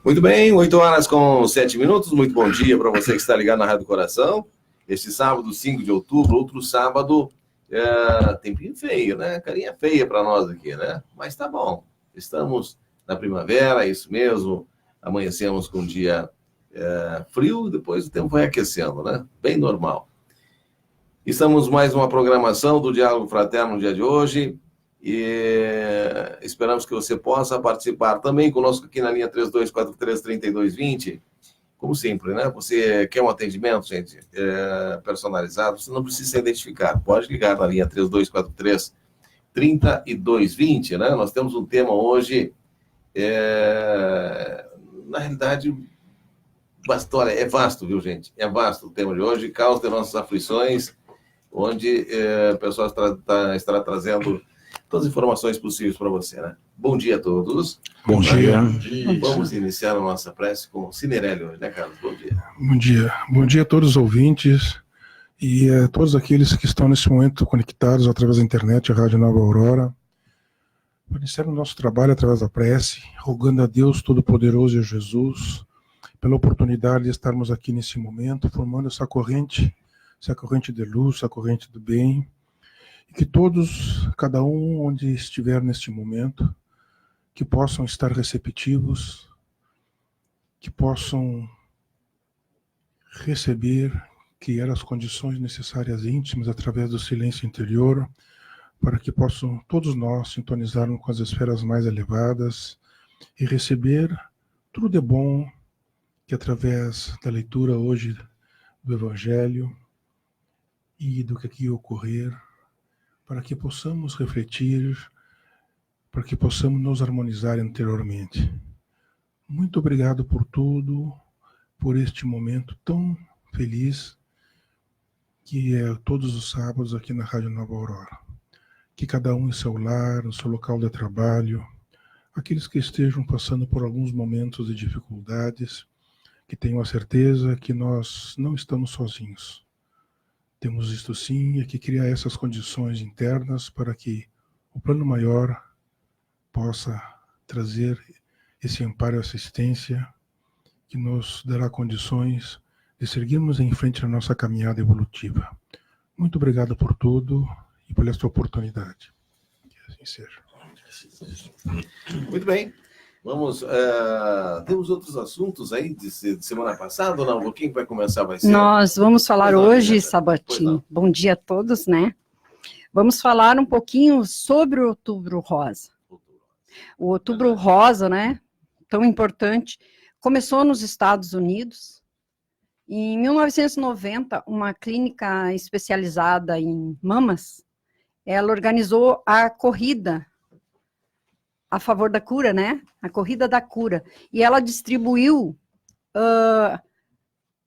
Muito bem, 8h07. Muito bom dia para você que está ligado na Rádio do Coração. Este sábado, 5 de outubro, outro sábado, tempinho feio, né? Carinha feia para nós aqui, né? Mas tá bom. Estamos na primavera, é isso mesmo. Amanhecemos com um dia frio, depois o tempo vai aquecendo, né? Bem normal. Estamos mais uma programação do Diálogo Fraterno no dia de hoje. E esperamos que você possa participar também conosco aqui na linha 3243-3220. Como sempre, né? Você quer um atendimento, gente, personalizado, você não precisa se identificar. Pode ligar na linha 3243-3220, né? Nós temos um tema hoje, na realidade, olha, é vasto, viu, gente? É vasto o tema de hoje, causa de nossas aflições, onde o pessoal estará trazendo todas as informações possíveis para você, né? Bom dia a todos. Bom dia. Vamos iniciar a nossa prece com Cinerelli hoje, né, Carlos? Bom dia. Bom dia. Bom dia a todos os ouvintes e a todos aqueles que estão nesse momento conectados através da internet, a Rádio Nova Aurora. Para iniciar o nosso trabalho através da prece, rogando a Deus Todo-Poderoso e a Jesus pela oportunidade de estarmos aqui nesse momento, formando essa corrente de luz, essa corrente do bem, e que todos, cada um onde estiver neste momento, que possam estar receptivos, que possam receber, criar as condições necessárias íntimas através do silêncio interior, para que possam todos nós sintonizarmos com as esferas mais elevadas e receber tudo de bom que através da leitura hoje do Evangelho e do que aqui ocorrer, para que possamos refletir, para que possamos nos harmonizar interiormente. Muito obrigado por tudo, por este momento tão feliz que é todos os sábados aqui na Rádio Nova Aurora. Que cada um em seu lar, no seu local de trabalho, aqueles que estejam passando por alguns momentos de dificuldades, que tenham a certeza que nós não estamos sozinhos. Temos isto sim, é que criar essas condições internas para que o plano maior possa trazer esse amparo e assistência que nos dará condições de seguirmos em frente à nossa caminhada evolutiva. Muito obrigado por tudo e por esta oportunidade. Que assim seja. Muito bem. Vamos, temos outros assuntos aí de semana passada ou não? Quem vai começar? Vai ser? Nós vamos falar hoje, Sabatinho. Bom dia a todos, né? Vamos falar um pouquinho sobre o Outubro Rosa. O Outubro Rosa, né? Tão importante. Começou nos Estados Unidos. Em 1990, uma clínica especializada em mamas, ela organizou a corrida a favor da cura, né? A corrida da cura. E ela distribuiu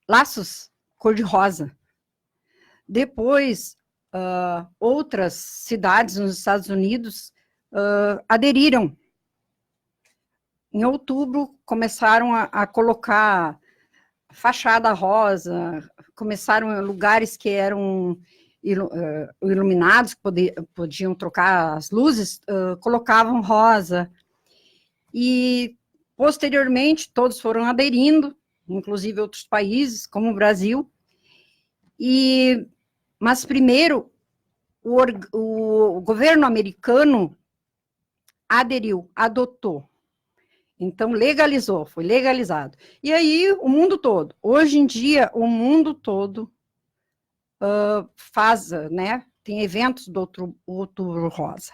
laços cor-de-rosa. Depois, outras cidades nos Estados Unidos aderiram. Em outubro, começaram a colocar fachada rosa, começaram em lugares que eram iluminados, que podiam trocar as luzes, colocavam rosa. E, posteriormente, todos foram aderindo, inclusive outros países, como o Brasil. Mas, primeiro, o governo americano aderiu, adotou. Então, legalizou, foi legalizado. E aí, o mundo todo, hoje em dia, o mundo todo faz, né, tem eventos do Outubro Rosa.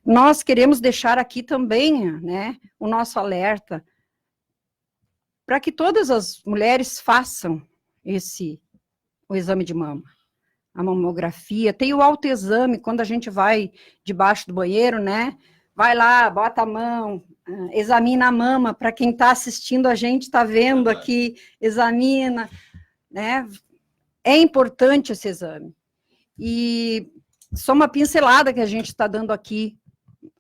Nós queremos deixar aqui também, né, o nosso alerta para que todas as mulheres façam o exame de mama, a mamografia. Tem o autoexame, quando a gente vai debaixo do banheiro, né, vai lá, bota a mão, examina a mama, para quem está assistindo a gente, está vendo aqui, examina, né? É importante esse exame. E só uma pincelada que a gente está dando aqui,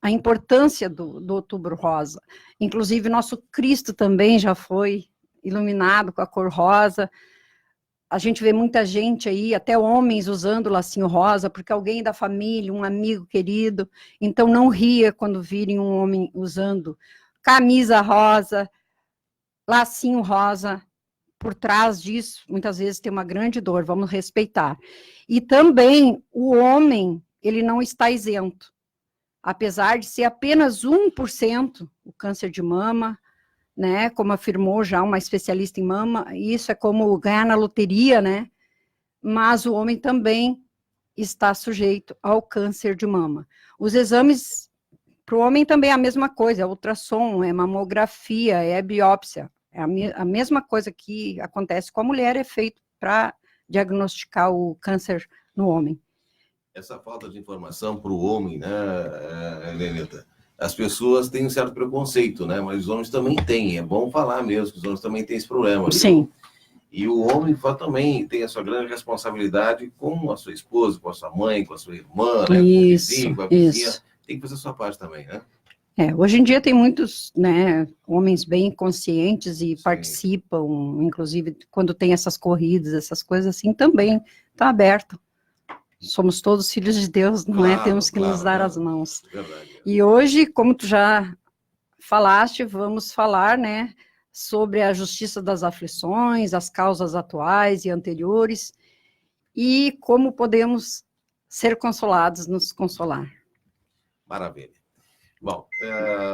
a importância do Outubro Rosa. Inclusive, nosso Cristo também já foi iluminado com a cor rosa. A gente vê muita gente aí, até homens usando lacinho rosa, porque alguém da família, um amigo querido. Então, não ria quando virem um homem usando camisa rosa, lacinho rosa, por trás disso, muitas vezes tem uma grande dor, vamos respeitar. E também o homem, ele não está isento. Apesar de ser apenas 1% o câncer de mama, né, como afirmou já uma especialista em mama, isso é como ganhar na loteria, né, mas o homem também está sujeito ao câncer de mama. Os exames para o homem também é a mesma coisa, é ultrassom, é mamografia, é biópsia, é a mesma coisa que acontece com a mulher, é feito para diagnosticar o câncer no homem. Essa falta de informação para o homem, né, Helenita? As pessoas têm um certo preconceito, né? Mas os homens também têm. É bom falar mesmo que os homens também têm esse problema. Sim. Viu? E o homem também tem a sua grande responsabilidade com a sua esposa, com a sua mãe, com a sua irmã, né? Com o vizinho, com a vizinha. Tem que fazer a sua parte também, né? Hoje em dia tem muitos, né, homens bem conscientes e participam, inclusive quando tem essas corridas, essas coisas assim, também está aberto. Somos todos filhos de Deus, não é? Temos que nos dar as mãos. Verdade. E hoje, como tu já falaste, vamos falar, né, sobre a justiça das aflições, as causas atuais e anteriores, e como podemos ser consolados, nos consolar. Maravilha. Bom,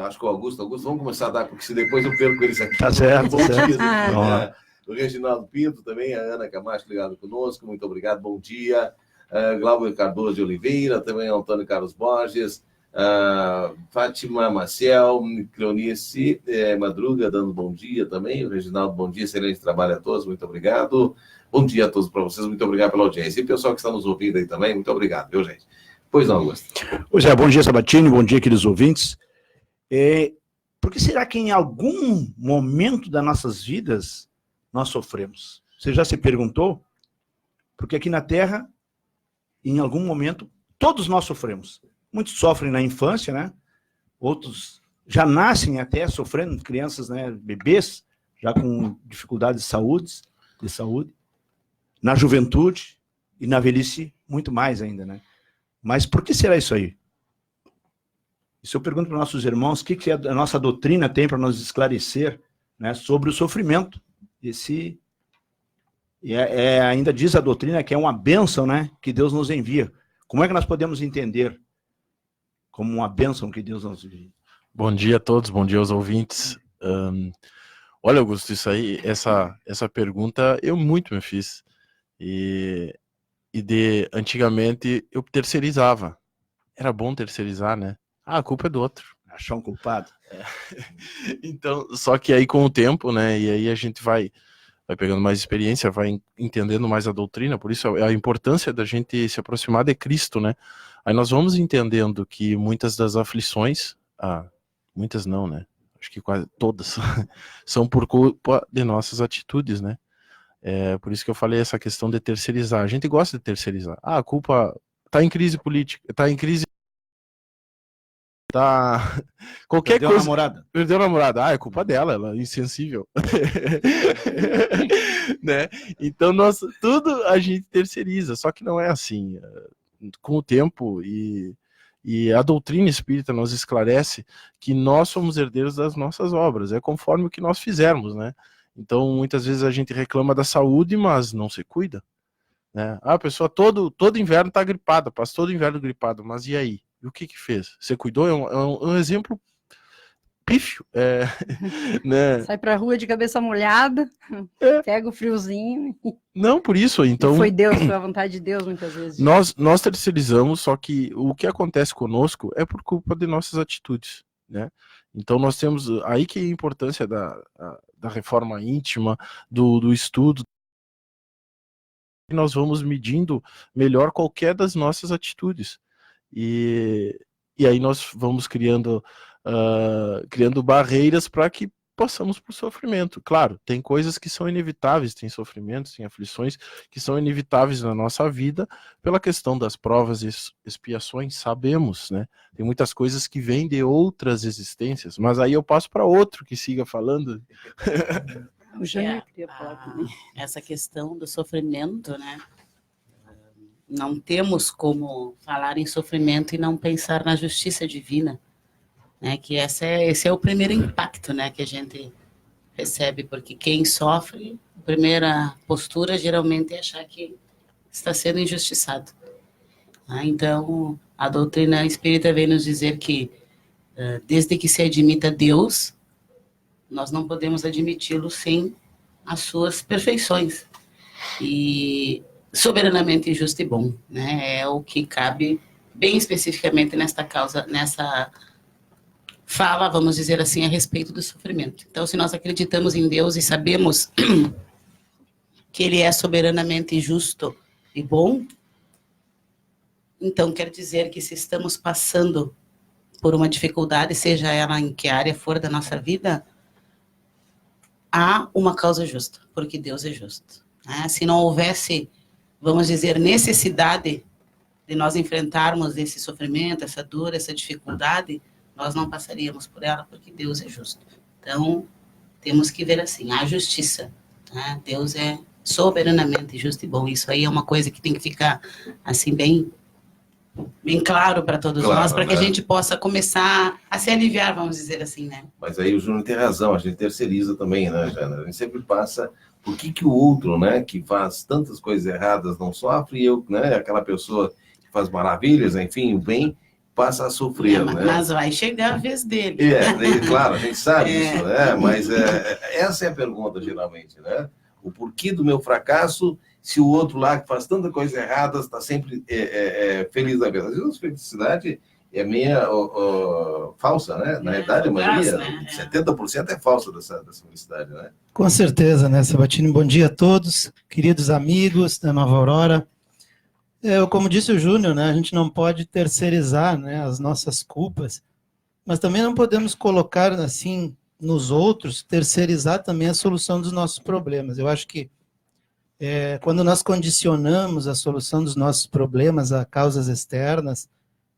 acho que o Augusto, vamos começar a dar, porque se depois eu perco eles aqui. Tá certo, O Reginaldo Pinto também, a Ana Camacho ligado conosco, muito obrigado, bom dia. Glauber Cardoso de Oliveira, também Antônio Carlos Borges, Fátima Maciel, Cleonice Madruga dando bom dia também, o Reginaldo, bom dia, excelente trabalho a todos, muito obrigado. Bom dia a todos para vocês, muito obrigado pela audiência. E o pessoal que está nos ouvindo aí também, muito obrigado, viu, gente? Pois não, Augusto. Pois é, bom dia, Sabatini, bom dia, queridos ouvintes. Por que será que em algum momento das nossas vidas nós sofremos? Você já se perguntou? Porque aqui na Terra, em algum momento, todos nós sofremos. Muitos sofrem na infância, né? Outros já nascem até sofrendo, crianças, né? Bebês, já com dificuldades de saúde. Na juventude e na velhice, muito mais ainda, né? Mas por que será isso aí? Isso eu pergunto para os nossos irmãos, o que a nossa doutrina tem para nos esclarecer, né, sobre o sofrimento. Ainda diz a doutrina que é uma bênção, né, que Deus nos envia. Como é que nós podemos entender como uma bênção que Deus nos envia? Bom dia a todos, bom dia aos ouvintes. Olha, Augusto, isso aí, essa pergunta eu muito me fiz. Antigamente eu terceirizava. Era bom terceirizar, né? A culpa é do outro. Achar um culpado. Então, só que aí com o tempo, né? E aí a gente vai pegando mais experiência, vai entendendo mais a doutrina, por isso a importância da gente se aproximar de Cristo, né? Aí nós vamos entendendo que muitas das aflições, muitas não, né? Acho que quase todas, são por culpa de nossas atitudes, né? Por isso que eu falei essa questão de terceirizar. A gente gosta de terceirizar. A culpa tá em crise política, tá em crise... Qualquer Perdeu coisa. A namorada. Perdeu a namorada. É culpa dela, ela é insensível. Né? Então, tudo a gente terceiriza, só que não é assim. Com o tempo e a doutrina espírita nos esclarece que nós somos herdeiros das nossas obras, é conforme o que nós fizermos, né? Então, muitas vezes a gente reclama da saúde, mas não se cuida, né? A pessoa todo inverno está gripada, passa todo inverno gripado, mas e aí? E o que fez? Você cuidou? É um exemplo pífio. Né? Sai pra rua de cabeça molhada, pega o friozinho. Não, por isso, então... Foi a vontade de Deus muitas vezes. Nós terceirizamos, só que o que acontece conosco é por culpa de nossas atitudes, né? Então nós temos aí que é a importância da reforma íntima, do estudo. E nós vamos medindo melhor qualquer das nossas atitudes. E aí nós vamos criando barreiras para que passamos por sofrimento. Claro, tem coisas que são inevitáveis, tem sofrimentos, tem aflições que são inevitáveis na nossa vida pela questão das provas e expiações, sabemos, né? Tem muitas coisas que vêm de outras existências, mas aí eu passo para outro que siga falando. Essa questão do sofrimento, né? Não temos como falar em sofrimento e não pensar na justiça divina, né? Que esse é o primeiro impacto, né? Que a gente recebe, porque quem sofre, a primeira postura geralmente é achar que está sendo injustiçado. Então, a doutrina espírita vem nos dizer que, desde que se admita Deus, nós não podemos admiti-lo sem as suas perfeições. E soberanamente justo e bom, né? É o que cabe bem especificamente nesta causa, nessa fala, vamos dizer assim, a respeito do sofrimento. Então, se nós acreditamos em Deus e sabemos que Ele é soberanamente justo e bom, então quer dizer que se estamos passando por uma dificuldade, seja ela em que área for da nossa vida, há uma causa justa, porque Deus é justo. Se não houvesse, vamos dizer, necessidade de nós enfrentarmos esse sofrimento, essa dor, essa dificuldade, nós não passaríamos por ela, porque Deus é justo. Então, temos que ver assim, a justiça. Deus é soberanamente justo e bom. Isso aí é uma coisa que tem que ficar assim bem claro para todos nós, para que a gente possa começar a se aliviar, vamos dizer assim, né? Mas aí o Júnior tem razão, a gente terceiriza também, né, Jana? A gente sempre passa, por que o outro, né, que faz tantas coisas erradas não sofre, e eu, né, aquela pessoa que faz maravilhas, enfim, o bem, passa a sofrer, né? Mas vai chegar a vez dele. Claro, a gente sabe isso, né? Mas essa é a pergunta, geralmente, né? O porquê do meu fracasso, se o outro lá que faz tanta coisa errada está sempre feliz da vida. Às vezes a felicidade é meia falsa, né? Na verdade, a maioria, 70% é falsa dessa felicidade, né? Com certeza, né, Sabatini? Bom dia a todos, queridos amigos da Nova Aurora. Como disse o Júnior, né, a gente não pode terceirizar, né, as nossas culpas, mas também não podemos colocar assim nos outros, terceirizar também a solução dos nossos problemas. Eu acho que quando nós condicionamos a solução dos nossos problemas a causas externas,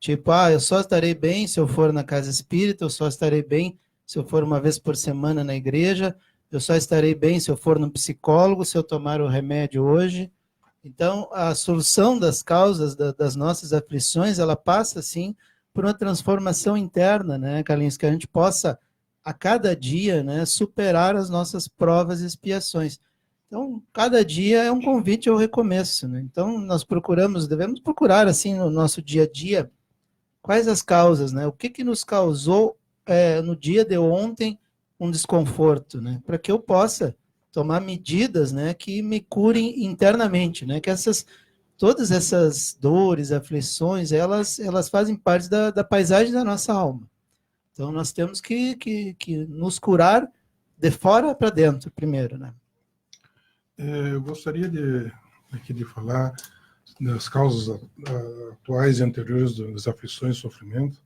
tipo, eu só estarei bem se eu for na casa espírita, eu só estarei bem se eu for uma vez por semana na igreja, eu só estarei bem se eu for no psicólogo, se eu tomar o remédio hoje. Então, a solução das causas das nossas aflições, ela passa, sim, por uma transformação interna, né, Carlinhos, que a gente possa, a cada dia, né, superar as nossas provas e expiações. Então, cada dia é um convite ao recomeço, né? Então, nós devemos procurar, assim, no nosso dia a dia, quais as causas, né? O que nos causou no dia de ontem um desconforto, né? Para que eu possa tomar medidas, né, que me curem internamente, né? Que todas essas dores, aflições, elas fazem parte da paisagem da nossa alma. Então, nós temos que nos curar de fora para dentro primeiro, né? Eu gostaria de falar das causas atuais e anteriores das aflições e sofrimento,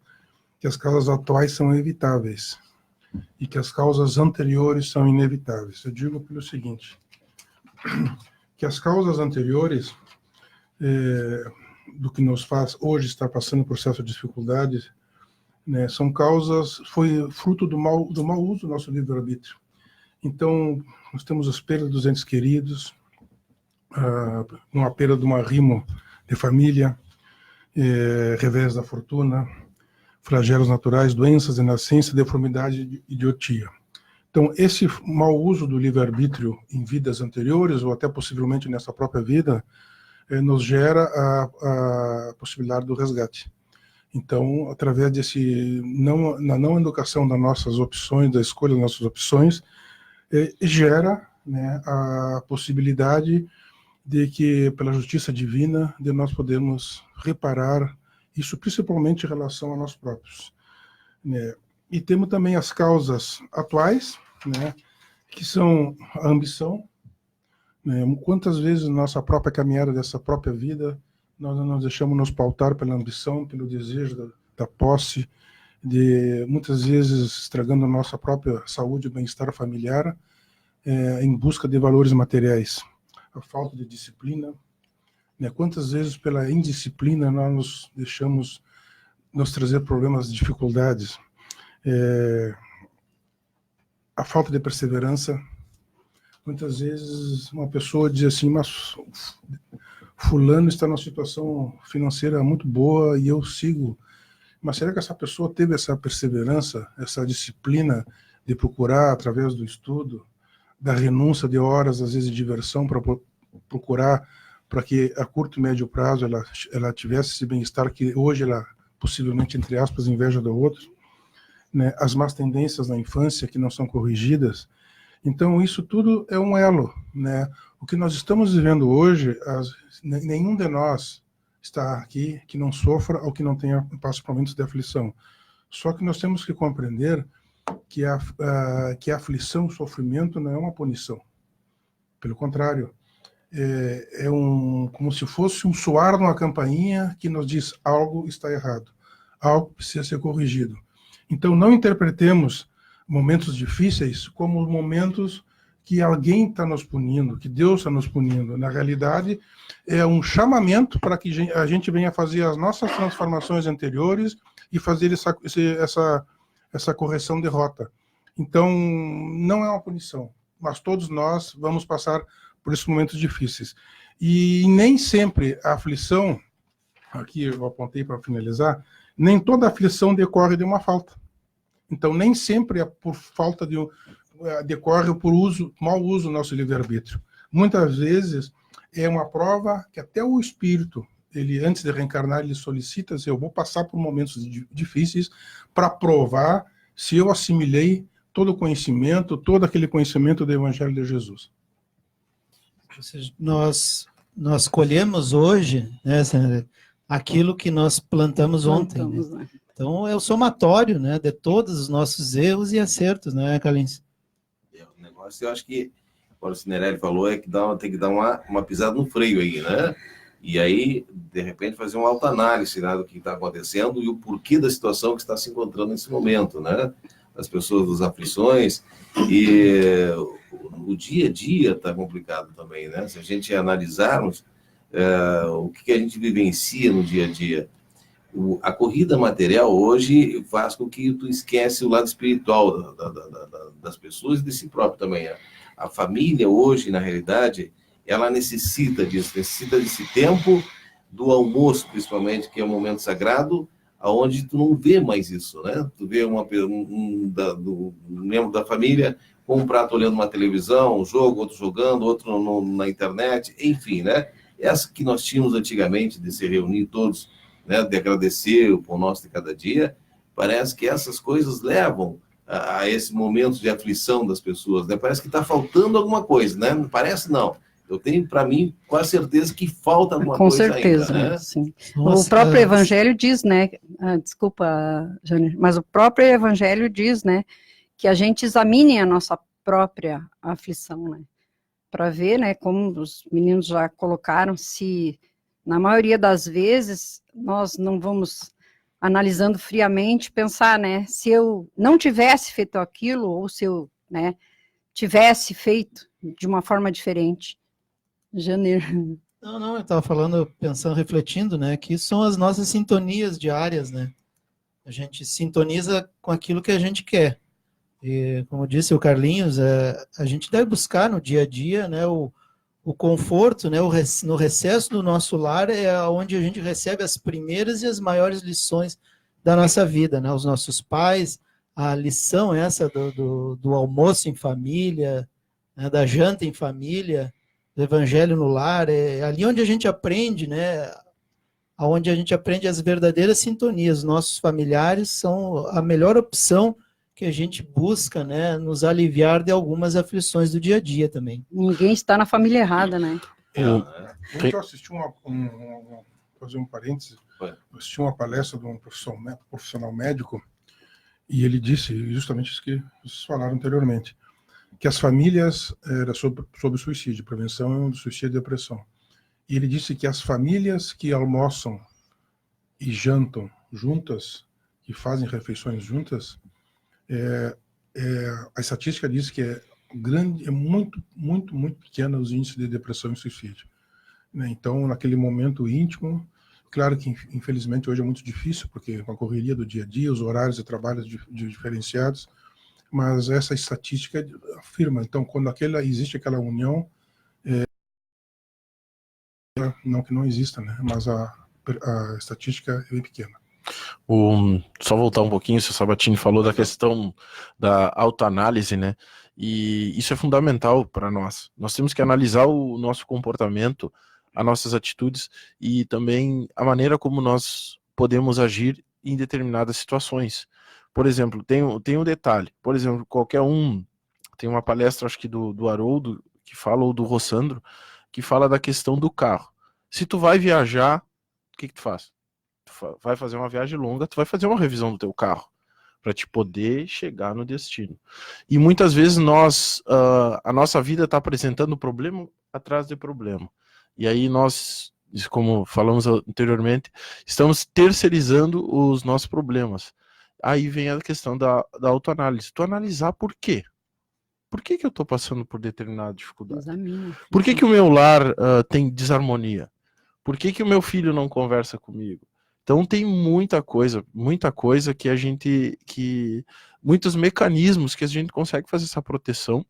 que as causas atuais são evitáveis e que as causas anteriores são inevitáveis. Eu digo pelo seguinte, que as causas anteriores do que nos faz hoje estar passando por certas dificuldades, né, são causas, foi fruto do mau uso do nosso livre-arbítrio. Então, nós temos as perdas dos entes queridos, uma perda de um arrimo de família, revés da fortuna, flagelos naturais, doenças de nascença, deformidade e idiotia. Então, esse mau uso do livre-arbítrio em vidas anteriores, ou até possivelmente nessa própria vida, nos gera a possibilidade do resgate. Então, através na não educação das nossas opções, da escolha das nossas opções, gera, né, a possibilidade de que, pela justiça divina, de nós podemos reparar isso, principalmente em relação a nós próprios, né? E temos também as causas atuais, né, que são a ambição, né? Quantas vezes na nossa própria caminhada dessa própria vida, nós nos deixamos nos pautar pela ambição, pelo desejo da posse, muitas vezes estragando a nossa própria saúde e bem-estar familiar, em busca de valores materiais. A falta de disciplina, né? Quantas vezes pela indisciplina nós nos deixamos nos trazer problemas, dificuldades. A falta de perseverança. Muitas vezes uma pessoa diz assim, mas fulano está numa situação financeira muito boa e eu sigo. Mas será que essa pessoa teve essa perseverança, essa disciplina de procurar, através do estudo, da renúncia de horas, às vezes de diversão, para procurar para que a curto e médio prazo ela tivesse esse bem-estar que hoje ela possivelmente, entre aspas, inveja do outro, né? As más tendências na infância que não são corrigidas. Então, isso tudo é um elo, né? O que nós estamos vivendo hoje, nenhum de nós está aqui que não sofra ou que não tenha passe por momentos de aflição. Só que nós temos que compreender que a aflição, o sofrimento não é uma punição. Pelo contrário, como se fosse um soar numa campainha que nos diz algo está errado, algo precisa ser corrigido. Então, não interpretemos momentos difíceis como momentos que alguém está nos punindo, que Deus está nos punindo. Na realidade, é um chamamento para que a gente venha fazer as nossas transformações anteriores e fazer essa correção de rota. Então, não é uma punição, mas todos nós vamos passar por esses momentos difíceis. E nem sempre a aflição, aqui eu apontei para finalizar, nem toda aflição decorre de uma falta. Então, nem sempre é por falta decorre por mau uso do nosso livre-arbítrio. Muitas vezes é uma prova que até o espírito, ele antes de reencarnar, ele solicita, eu vou passar por momentos difíceis para provar se eu assimilei todo o conhecimento, todo aquele conhecimento do Evangelho de Jesus. Ou seja, nós colhemos hoje, né, aquilo que nós plantamos ontem. Né? Então, é o somatório, né, de todos os nossos erros e acertos, né, Carlinhos? O negócio, eu acho que, como o Cinerelli falou, é que tem que dar uma pisada no freio aí, né? E aí, de repente, fazer uma autoanálise, né, do que está acontecendo e o porquê da situação que está se encontrando nesse momento, né? As pessoas das aflições, e o dia a dia está complicado também, né? Se a gente analisarmos o que a gente vivencia no dia a dia, a corrida material hoje faz com que tu esquece o lado espiritual das pessoas e de si próprio também. A família hoje, na realidade, ela necessita disso, necessita desse tempo do almoço, principalmente, que é um momento sagrado, aonde tu não vê mais isso, né? Tu vê um membro da família com um prato olhando uma televisão, um jogo, outro jogando, outro na internet, enfim, né? Essa que nós tínhamos antigamente de se reunir todos, né? De agradecer o pão nosso de cada dia, parece que essas coisas levam a esse momento de aflição das pessoas, né? Parece que está faltando alguma coisa, né? Não parece, não. Eu tenho, para mim, quase certeza que falta alguma coisa ainda. Com certeza, né? Sim. Nossa, o próprio Evangelho diz, né? Desculpa, Jânio, mas o próprio Evangelho diz, né? Que a gente examine a nossa própria aflição, né? Para ver, né? Como os meninos já colocaram, se na maioria das vezes nós não vamos analisando friamente, pensar, né? Se eu não tivesse feito aquilo, ou se eu, né, tivesse feito de uma forma diferente. Janeiro. Não, eu estava falando, pensando, refletindo, né, que isso são as nossas sintonias diárias, né? A gente sintoniza com aquilo que a gente quer. E, como disse o Carlinhos, a gente deve buscar no dia a dia, né, o conforto, né, no recesso do nosso lar é onde a gente recebe as primeiras e as maiores lições da nossa vida, né? Os nossos pais, a lição essa do almoço em família, né, da janta em família, do evangelho no lar, é ali onde a gente aprende, né, onde a gente aprende as verdadeiras sintonias. Nossos familiares são a melhor opção que a gente busca, né, nos aliviar de algumas aflições do dia a dia também. Ninguém está na família errada, né? Ontem eu assisti fazer um parênteses, eu assisti uma palestra de um profissional médico, e ele disse justamente isso que vocês falaram anteriormente, que as famílias, era sobre suicídio, prevenção do suicídio e depressão. E ele disse que as famílias que almoçam e jantam juntas, que fazem refeições juntas, a estatística diz que é muito, muito, muito pequena os índices de depressão e suicídio. Então, naquele momento íntimo, claro que infelizmente hoje é muito difícil, porque com a correria do dia a dia, os horários de trabalho diferenciados, mas essa estatística afirma, então, quando existe aquela união, não que não exista, né? Mas a estatística é bem pequena. Só voltar um pouquinho, o Sr. Sabatini falou da questão da autoanálise, né? E isso é fundamental para nós. Nós temos que analisar o nosso comportamento, as nossas atitudes e também a maneira como nós podemos agir em determinadas situações. Por exemplo, tem um detalhe. Por exemplo, qualquer um... Tem uma palestra, acho que do Haroldo, que fala, ou do Rossandro, que fala da questão do carro. Se tu vai viajar, o que tu faz? Tu vai fazer uma viagem longa, tu vai fazer uma revisão do teu carro, para te poder chegar no destino. E muitas vezes a nossa vida está apresentando problema atrás de problema. E aí nós, como falamos anteriormente, estamos terceirizando os nossos problemas. Aí vem a questão da autoanálise. Tu analisar por quê? Por que eu estou passando por determinada dificuldade? Por que o meu lar tem desarmonia? Por que o meu filho não conversa comigo? Então tem muita coisa que muitos mecanismos que a gente consegue fazer essa proteção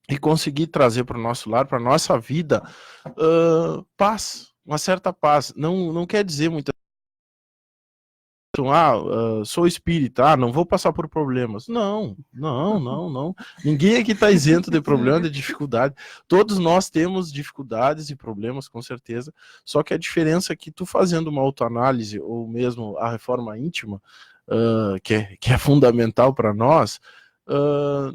e conseguir trazer para o nosso lar, para a nossa vida, paz, uma certa paz. Não quer dizer muita sou espírita, não vou passar por problemas. Não. Ninguém aqui está isento de problema, de dificuldade. Todos nós temos dificuldades e problemas, com certeza. Só que a diferença é que tu fazendo uma autoanálise, ou mesmo a reforma íntima, que é fundamental para nós,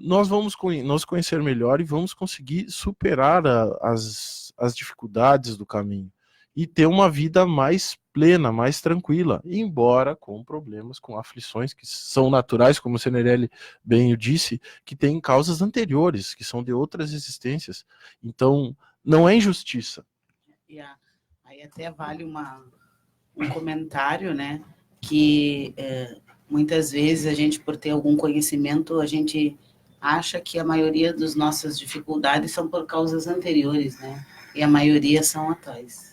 nós vamos nos conhecer melhor e vamos conseguir superar as dificuldades do caminho. E ter uma vida mais plena, mais tranquila, embora com problemas, com aflições que são naturais, como o Senerelli bem o disse, que têm causas anteriores, que são de outras existências. Então, não é injustiça. Aí até vale um comentário, né, que muitas vezes a gente, por ter algum conhecimento, a gente acha que a maioria das nossas dificuldades são por causas anteriores, né, e a maioria são atuais.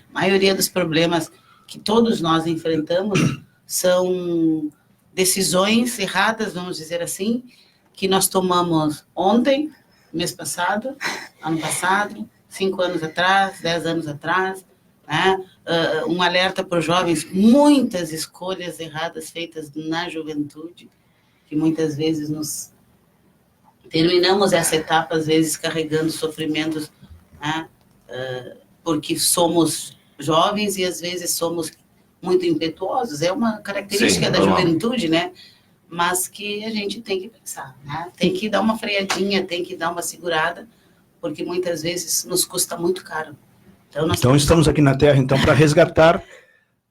A maioria dos problemas que todos nós enfrentamos são decisões erradas, vamos dizer assim, que nós tomamos ontem, mês passado, ano passado, 5 anos atrás, 10 anos atrás, né? Um alerta para os jovens, muitas escolhas erradas feitas na juventude, que muitas vezes terminamos essa etapa, às vezes, carregando sofrimentos, né? Porque somos jovens e às vezes somos muito impetuosos, é uma característica da juventude, né? Mas que a gente tem que pensar, né? Tem que dar uma freadinha, tem que dar uma segurada, porque muitas vezes nos custa muito caro. Então estamos aqui na Terra, então, para resgatar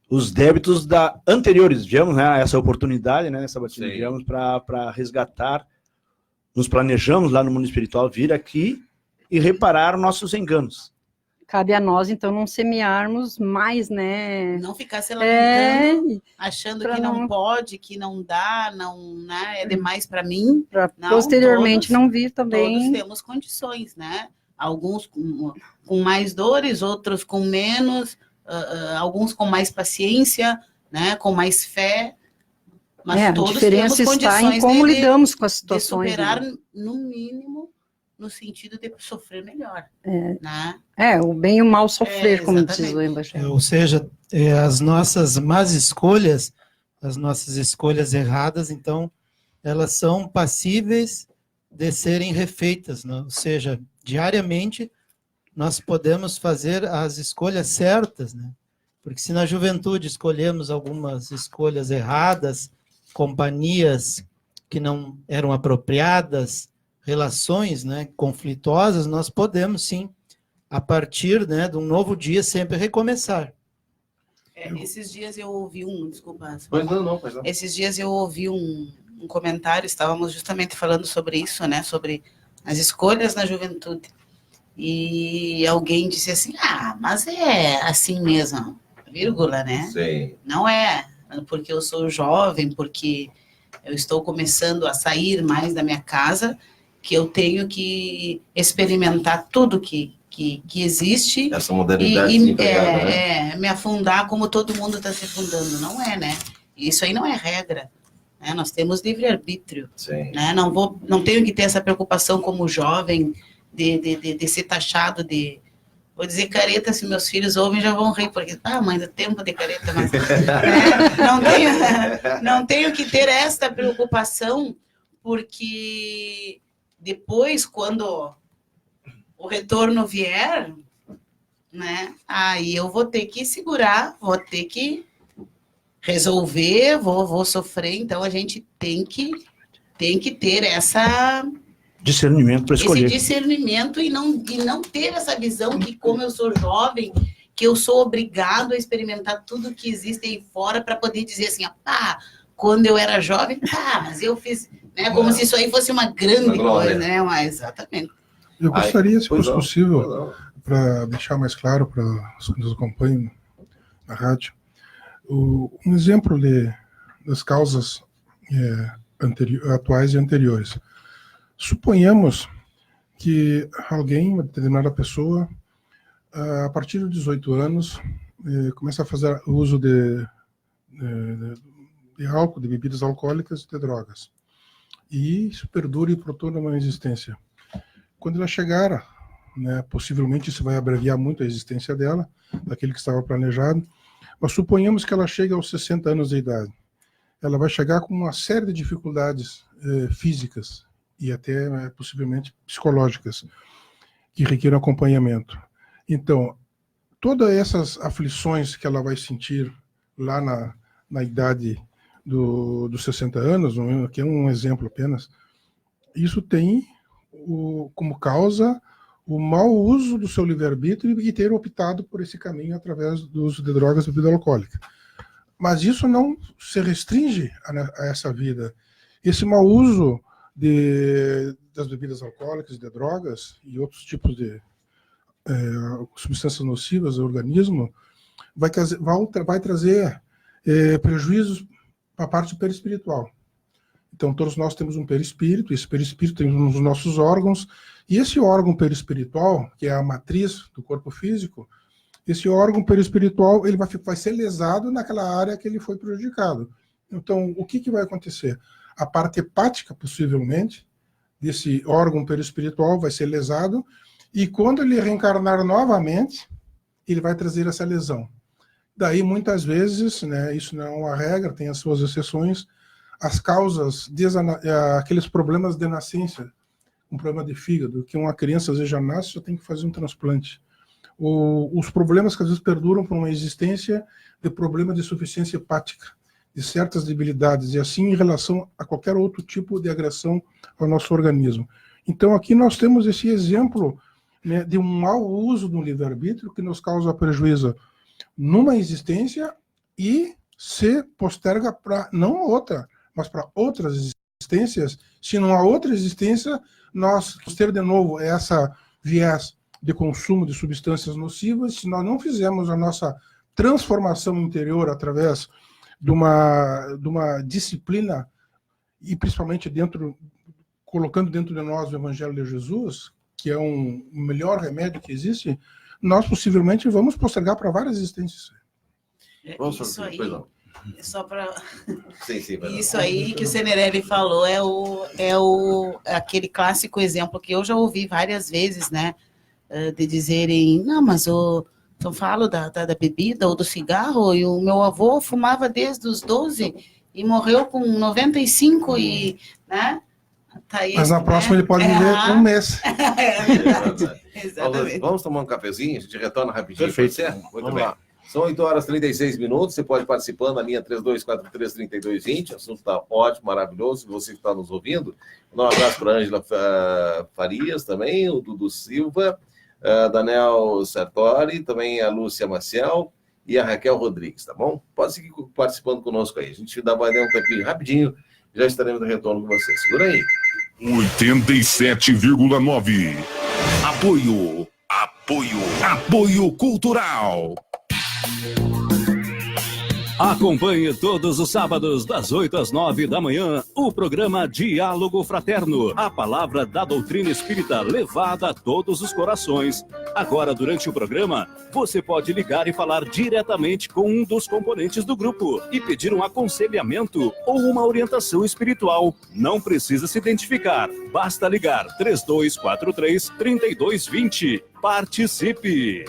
os débitos anteriores, viemos, né, essa oportunidade, né, Sabatini, viemos para resgatar, nos planejamos lá no mundo espiritual vir aqui e reparar nossos enganos. Cabe a nós, então, não semearmos mais, né? Não ficar se lamentando, achando que não pode, que não dá, né? É demais para mim. Posteriormente não vir também. Todos temos condições, né? Alguns com mais dores, outros com menos, alguns com mais paciência, né? Com mais fé. Mas todos a diferença temos está em como lidamos com as situações. De superar, no mínimo, no sentido de sofrer melhor. Né? O bem e o mal sofrer, como diz o Evangelho. Ou seja, as nossas más escolhas, as nossas escolhas erradas, então, elas são passíveis de serem refeitas, né? Ou seja, diariamente, nós podemos fazer as escolhas certas, né? Porque se na juventude escolhemos algumas escolhas erradas, companhias que não eram apropriadas, relações, né, conflituosas, nós podemos, sim, a partir, né, de um novo dia, sempre recomeçar. Esses dias eu ouvi desculpa. Pois não. Esses dias eu ouvi um comentário, estávamos justamente falando sobre isso, né, sobre as escolhas na juventude. E alguém disse assim, mas é assim mesmo, vírgula, né? Sim. Não é porque eu sou jovem, porque eu estou começando a sair mais da minha casa, que eu tenho que experimentar tudo que existe. Essa modernidade me afundar como todo mundo está se afundando. Não é, né? Isso aí não é regra. Né? Nós temos livre-arbítrio. Né? Não tenho que ter essa preocupação como jovem de ser taxado de Vou dizer careta, se meus filhos ouvem, já vão rir, porque, mãe, do tempo de careta, mas não tenho que ter esta preocupação, porque depois, quando o retorno vier, né, aí eu vou ter que segurar, vou ter que resolver, vou sofrer, então a gente tem que ter discernimento para escolher. esse discernimento e não ter essa visão que, como eu sou jovem, que eu sou obrigado a experimentar tudo que existe aí fora para poder dizer assim, quando eu era jovem, mas eu fiz, né, como se isso aí fosse uma grande coisa, né, mas exatamente. Eu gostaria, se fosse possível, para deixar mais claro para os que nos acompanham na rádio, um exemplo das causas atuais e anteriores. Suponhamos que alguém, uma determinada pessoa, a partir dos 18 anos, começa a fazer uso de álcool, de bebidas alcoólicas e de drogas. E isso perdure por toda uma existência. Quando ela chegar, né, possivelmente isso vai abreviar muito a existência dela, daquele que estava planejado, mas suponhamos que ela chegue aos 60 anos de idade. Ela vai chegar com uma série de dificuldades físicas e até possivelmente psicológicas, que requerem acompanhamento. Então, todas essas aflições que ela vai sentir lá na idade dos 60 anos, que é um exemplo apenas, isso tem como causa o mau uso do seu livre-arbítrio e ter optado por esse caminho através do uso de drogas e bebida alcoólica. Mas isso não se restringe a essa vida. Esse mau uso das bebidas alcoólicas, de drogas e outros tipos de substâncias nocivas ao organismo vai trazer prejuízos para a parte perispiritual. Então, todos nós temos um perispírito, esse perispírito tem os nossos órgãos, e esse órgão perispiritual, que é a matriz do corpo físico, esse órgão perispiritual ele vai ser lesado naquela área que ele foi prejudicado. Então, o que vai acontecer? A parte hepática, possivelmente, desse órgão perispiritual vai ser lesado, e quando ele reencarnar novamente, ele vai trazer essa lesão. Daí, muitas vezes, né, isso não é uma regra, tem as suas exceções, as causas, aqueles problemas de nascença, um problema de fígado, que uma criança às vezes já nasce, só tem que fazer um transplante. Os problemas que às vezes perduram por uma existência de problema de insuficiência hepática, de certas debilidades, e assim em relação a qualquer outro tipo de agressão ao nosso organismo. Então aqui nós temos esse exemplo, né, de um mau uso do livre-arbítrio que nos causa prejuízo numa existência e se posterga para não outra, mas para outras existências. Se numa outra existência nós ter de novo essa viés de consumo de substâncias nocivas, se nós não fizermos a nossa transformação interior através de uma disciplina, e principalmente colocando dentro de nós o Evangelho de Jesus, que é o melhor remédio que existe, nós possivelmente vamos postergar para várias existências. Isso aí, só para... Isso aí que o Senerelli falou é aquele clássico exemplo que eu já ouvi várias vezes, né? De dizerem, não, mas então falo da bebida ou do cigarro, e o meu avô fumava desde os 12 e morreu com 95 e, né? Tá aí, mas na próxima ele pode viver um mês. É verdade. Exatamente. Vamos tomar um cafezinho, a gente retorna rapidinho. Perfeito. Pode ser? Muito Vamos bem. lá. São 8h36, você pode participando na linha 3243-3220, o assunto está ótimo, maravilhoso, você que está nos ouvindo. Um abraço para a Ângela Farias também, o Dudu Silva, Daniel Sartori, também a Lúcia Maciel e a Raquel Rodrigues, tá bom? Pode seguir participando conosco aí, a gente vai dar um tempinho rapidinho, já estaremos no retorno com você. Segura aí. 87,9. Apoio cultural. Acompanhe todos os sábados, das 8 às 9 da manhã, o programa Diálogo Fraterno, a palavra da doutrina espírita levada a todos os corações. Agora, durante o programa, você pode ligar e falar diretamente com um dos componentes do grupo e pedir um aconselhamento ou uma orientação espiritual. Não precisa se identificar, basta ligar 3243-3220. Participe!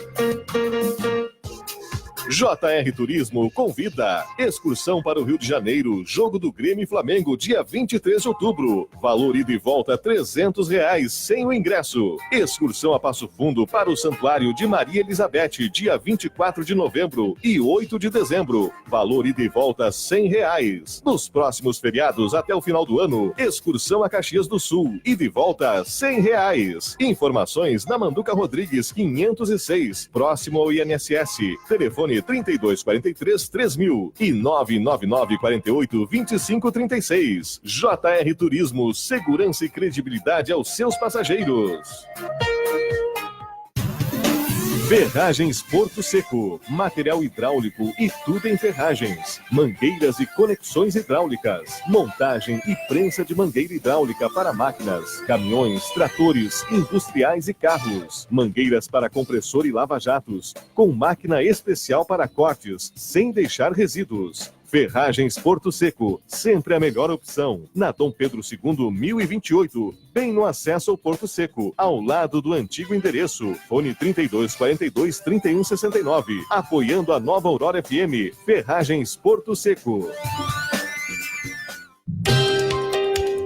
JR Turismo convida. Excursão para o Rio de Janeiro, jogo do Grêmio e Flamengo, dia 23 de outubro. Valor ida e volta R$300, sem o ingresso. Excursão a Passo Fundo para o Santuário de Maria Elizabeth, dia 24 de novembro e 8 de dezembro. Valor ida e volta R$100. Nos próximos feriados até o final do ano, excursão a Caxias do Sul, ida e volta R$100. Informações na Manduca Rodrigues 506, próximo ao INSS. Telefone 3243-3000 e 999-48-2536. JR Turismo, segurança e credibilidade aos seus passageiros. Ferragens Porto Seco, material hidráulico e tudo em ferragens, mangueiras e conexões hidráulicas, montagem e prensa de mangueira hidráulica para máquinas, caminhões, tratores, industriais e carros, mangueiras para compressor e lava-jatos, com máquina especial para cortes, sem deixar resíduos. Ferragens Porto Seco, sempre a melhor opção. Na Dom Pedro II, 1028, bem no acesso ao Porto Seco, ao lado do antigo endereço. Fone 3242-3169, apoiando a Nova Aurora FM. Ferragens Porto Seco.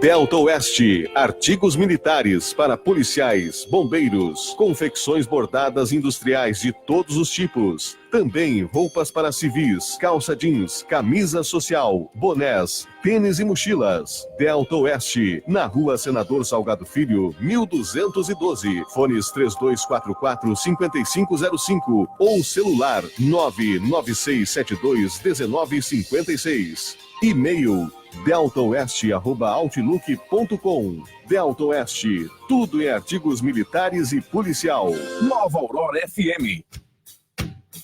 Delta Oeste, artigos militares para policiais, bombeiros, confecções bordadas industriais de todos os tipos. Também roupas para civis, calça jeans, camisa social, bonés, tênis e mochilas. Delta Oeste, na Rua Senador Salgado Filho, 1212. Fones 3244-5505 ou celular 996721956. E-mail deltaoeste@outlook.com. Delta Oeste, tudo em artigos militares e policial. Nova Aurora FM.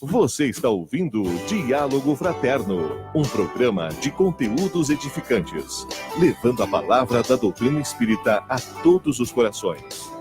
Você está ouvindo Diálogo Fraterno, um programa de conteúdos edificantes, levando a palavra da doutrina espírita a todos os corações.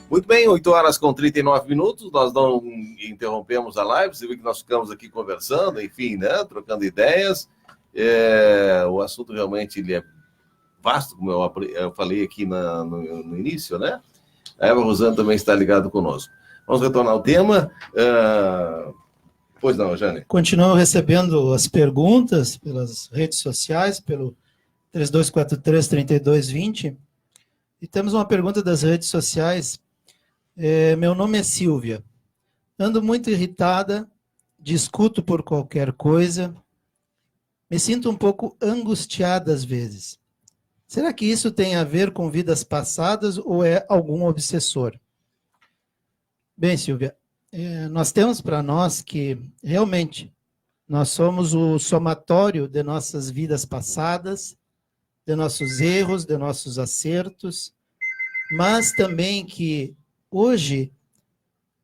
Muito bem, 8h39, nós não interrompemos a live, você viu que nós ficamos aqui conversando, enfim, né, trocando ideias. O assunto realmente ele é vasto, como eu falei aqui no início, né? A Eva Rosana também está ligada conosco. Vamos retornar ao tema. Pois não, Jane? Continuo recebendo as perguntas pelas redes sociais, pelo 3243-3220, e temos uma pergunta das redes sociais. Meu nome é Silvia. Ando muito irritada, discuto por qualquer coisa, me sinto um pouco angustiada às vezes. Será que isso tem a ver com vidas passadas ou é algum obsessor? Bem, Silvia, nós temos para nós que realmente nós somos o somatório de nossas vidas passadas, de nossos erros, de nossos acertos, mas também que hoje,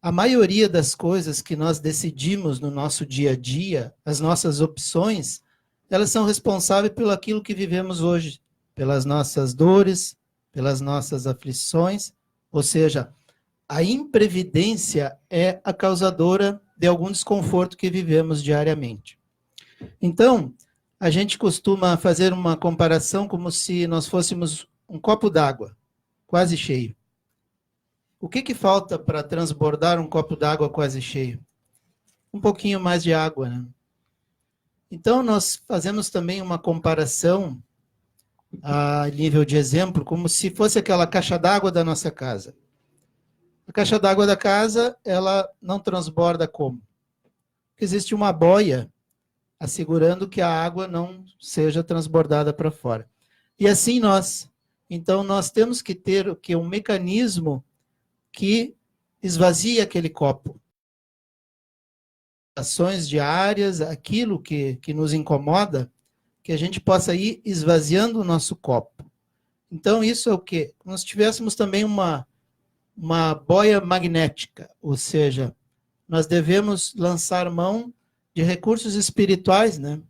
a maioria das coisas que nós decidimos no nosso dia a dia, as nossas opções, elas são responsáveis pelo aquilo que vivemos hoje, pelas nossas dores, pelas nossas aflições, ou seja, a imprevidência é a causadora de algum desconforto que vivemos diariamente. Então, a gente costuma fazer uma comparação como se nós fôssemos um copo d'água, quase cheio. O que falta para transbordar um copo d'água quase cheio? Um pouquinho mais de água, né? Então, nós fazemos também uma comparação a nível de exemplo, como se fosse aquela caixa d'água da nossa casa. A caixa d'água da casa, ela não transborda como? Porque existe uma boia assegurando que a água não seja transbordada para fora. E assim nós. Então, nós temos que ter um mecanismo que esvazia aquele copo. ações diárias, aquilo que nos incomoda, que a gente possa ir esvaziando o nosso copo. Então, isso é o quê? Nós tivéssemos também uma boia magnética, ou seja, nós devemos lançar mão de recursos espirituais, né?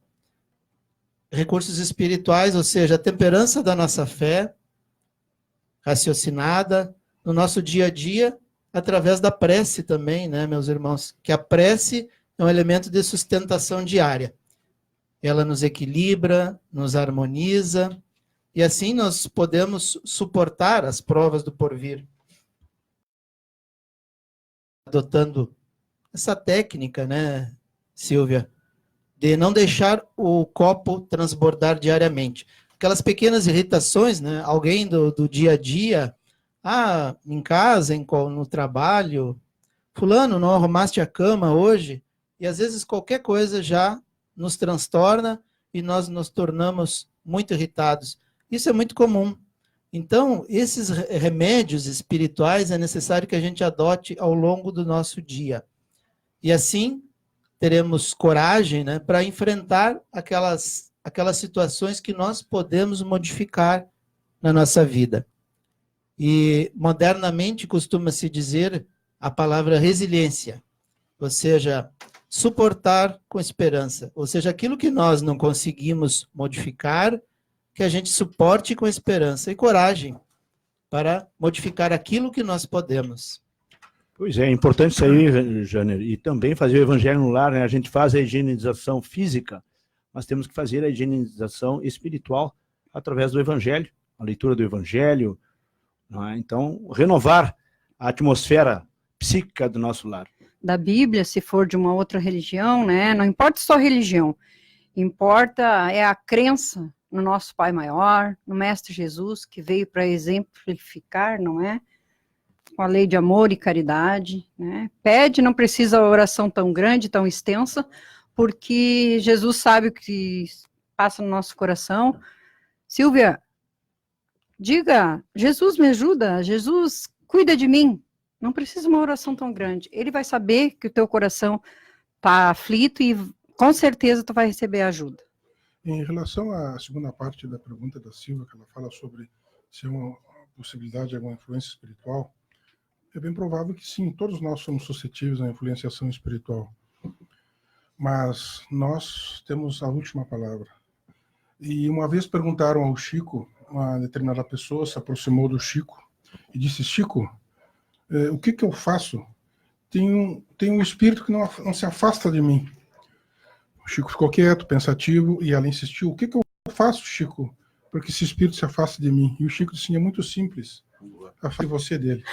Recursos espirituais, ou seja, a temperança da nossa fé, raciocinada, no nosso dia a dia, através da prece também, né, meus irmãos? Que a prece é um elemento de sustentação diária. Ela nos equilibra, nos harmoniza, e assim nós podemos suportar as provas do porvir. Adotando essa técnica, né, Silvia, de não deixar o copo transbordar diariamente. Aquelas pequenas irritações, né, alguém do dia a dia, em casa, no trabalho, fulano, não arrumaste a cama hoje, e às vezes qualquer coisa já nos transtorna e nós nos tornamos muito irritados. Isso é muito comum. Então, esses remédios espirituais é necessário que a gente adote ao longo do nosso dia. E assim, teremos coragem, né, para enfrentar aquelas situações que nós podemos modificar na nossa vida. E, modernamente, costuma-se dizer a palavra resiliência, ou seja, suportar com esperança. Ou seja, aquilo que nós não conseguimos modificar, que a gente suporte com esperança e coragem para modificar aquilo que nós podemos. Pois é importante isso aí, Jânio, e também fazer o evangelho no lar, né? A gente faz a higienização física, mas temos que fazer a higienização espiritual através do evangelho, a leitura do evangelho, não é? Então, renovar a atmosfera psíquica do nosso lar. Da Bíblia, se for de uma outra religião, né? Não importa só a religião, importa é a crença no nosso Pai Maior, no Mestre Jesus, que veio para exemplificar, não é? Com a lei de amor e caridade, né? Pede, não precisa oração tão grande, tão extensa, porque Jesus sabe o que passa no nosso coração. Silvia, diga, Jesus me ajuda, Jesus cuida de mim. Não precisa uma oração tão grande. Ele vai saber que o teu coração está aflito e com certeza tu vai receber ajuda. Em relação à segunda parte da pergunta da Silvia, que ela fala sobre se é uma possibilidade de alguma influência espiritual, é bem provável que sim, todos nós somos suscetíveis à influenciação espiritual. Mas nós temos a última palavra. E uma vez perguntaram ao Chico, uma determinada pessoa se aproximou do Chico e disse: Chico, o que eu faço? Tem um espírito que não se afasta de mim. O Chico ficou quieto, pensativo, e ela insistiu: o que eu faço, Chico, para que esse espírito se afaste de mim? E o Chico disse: é muito simples, afaste você dele.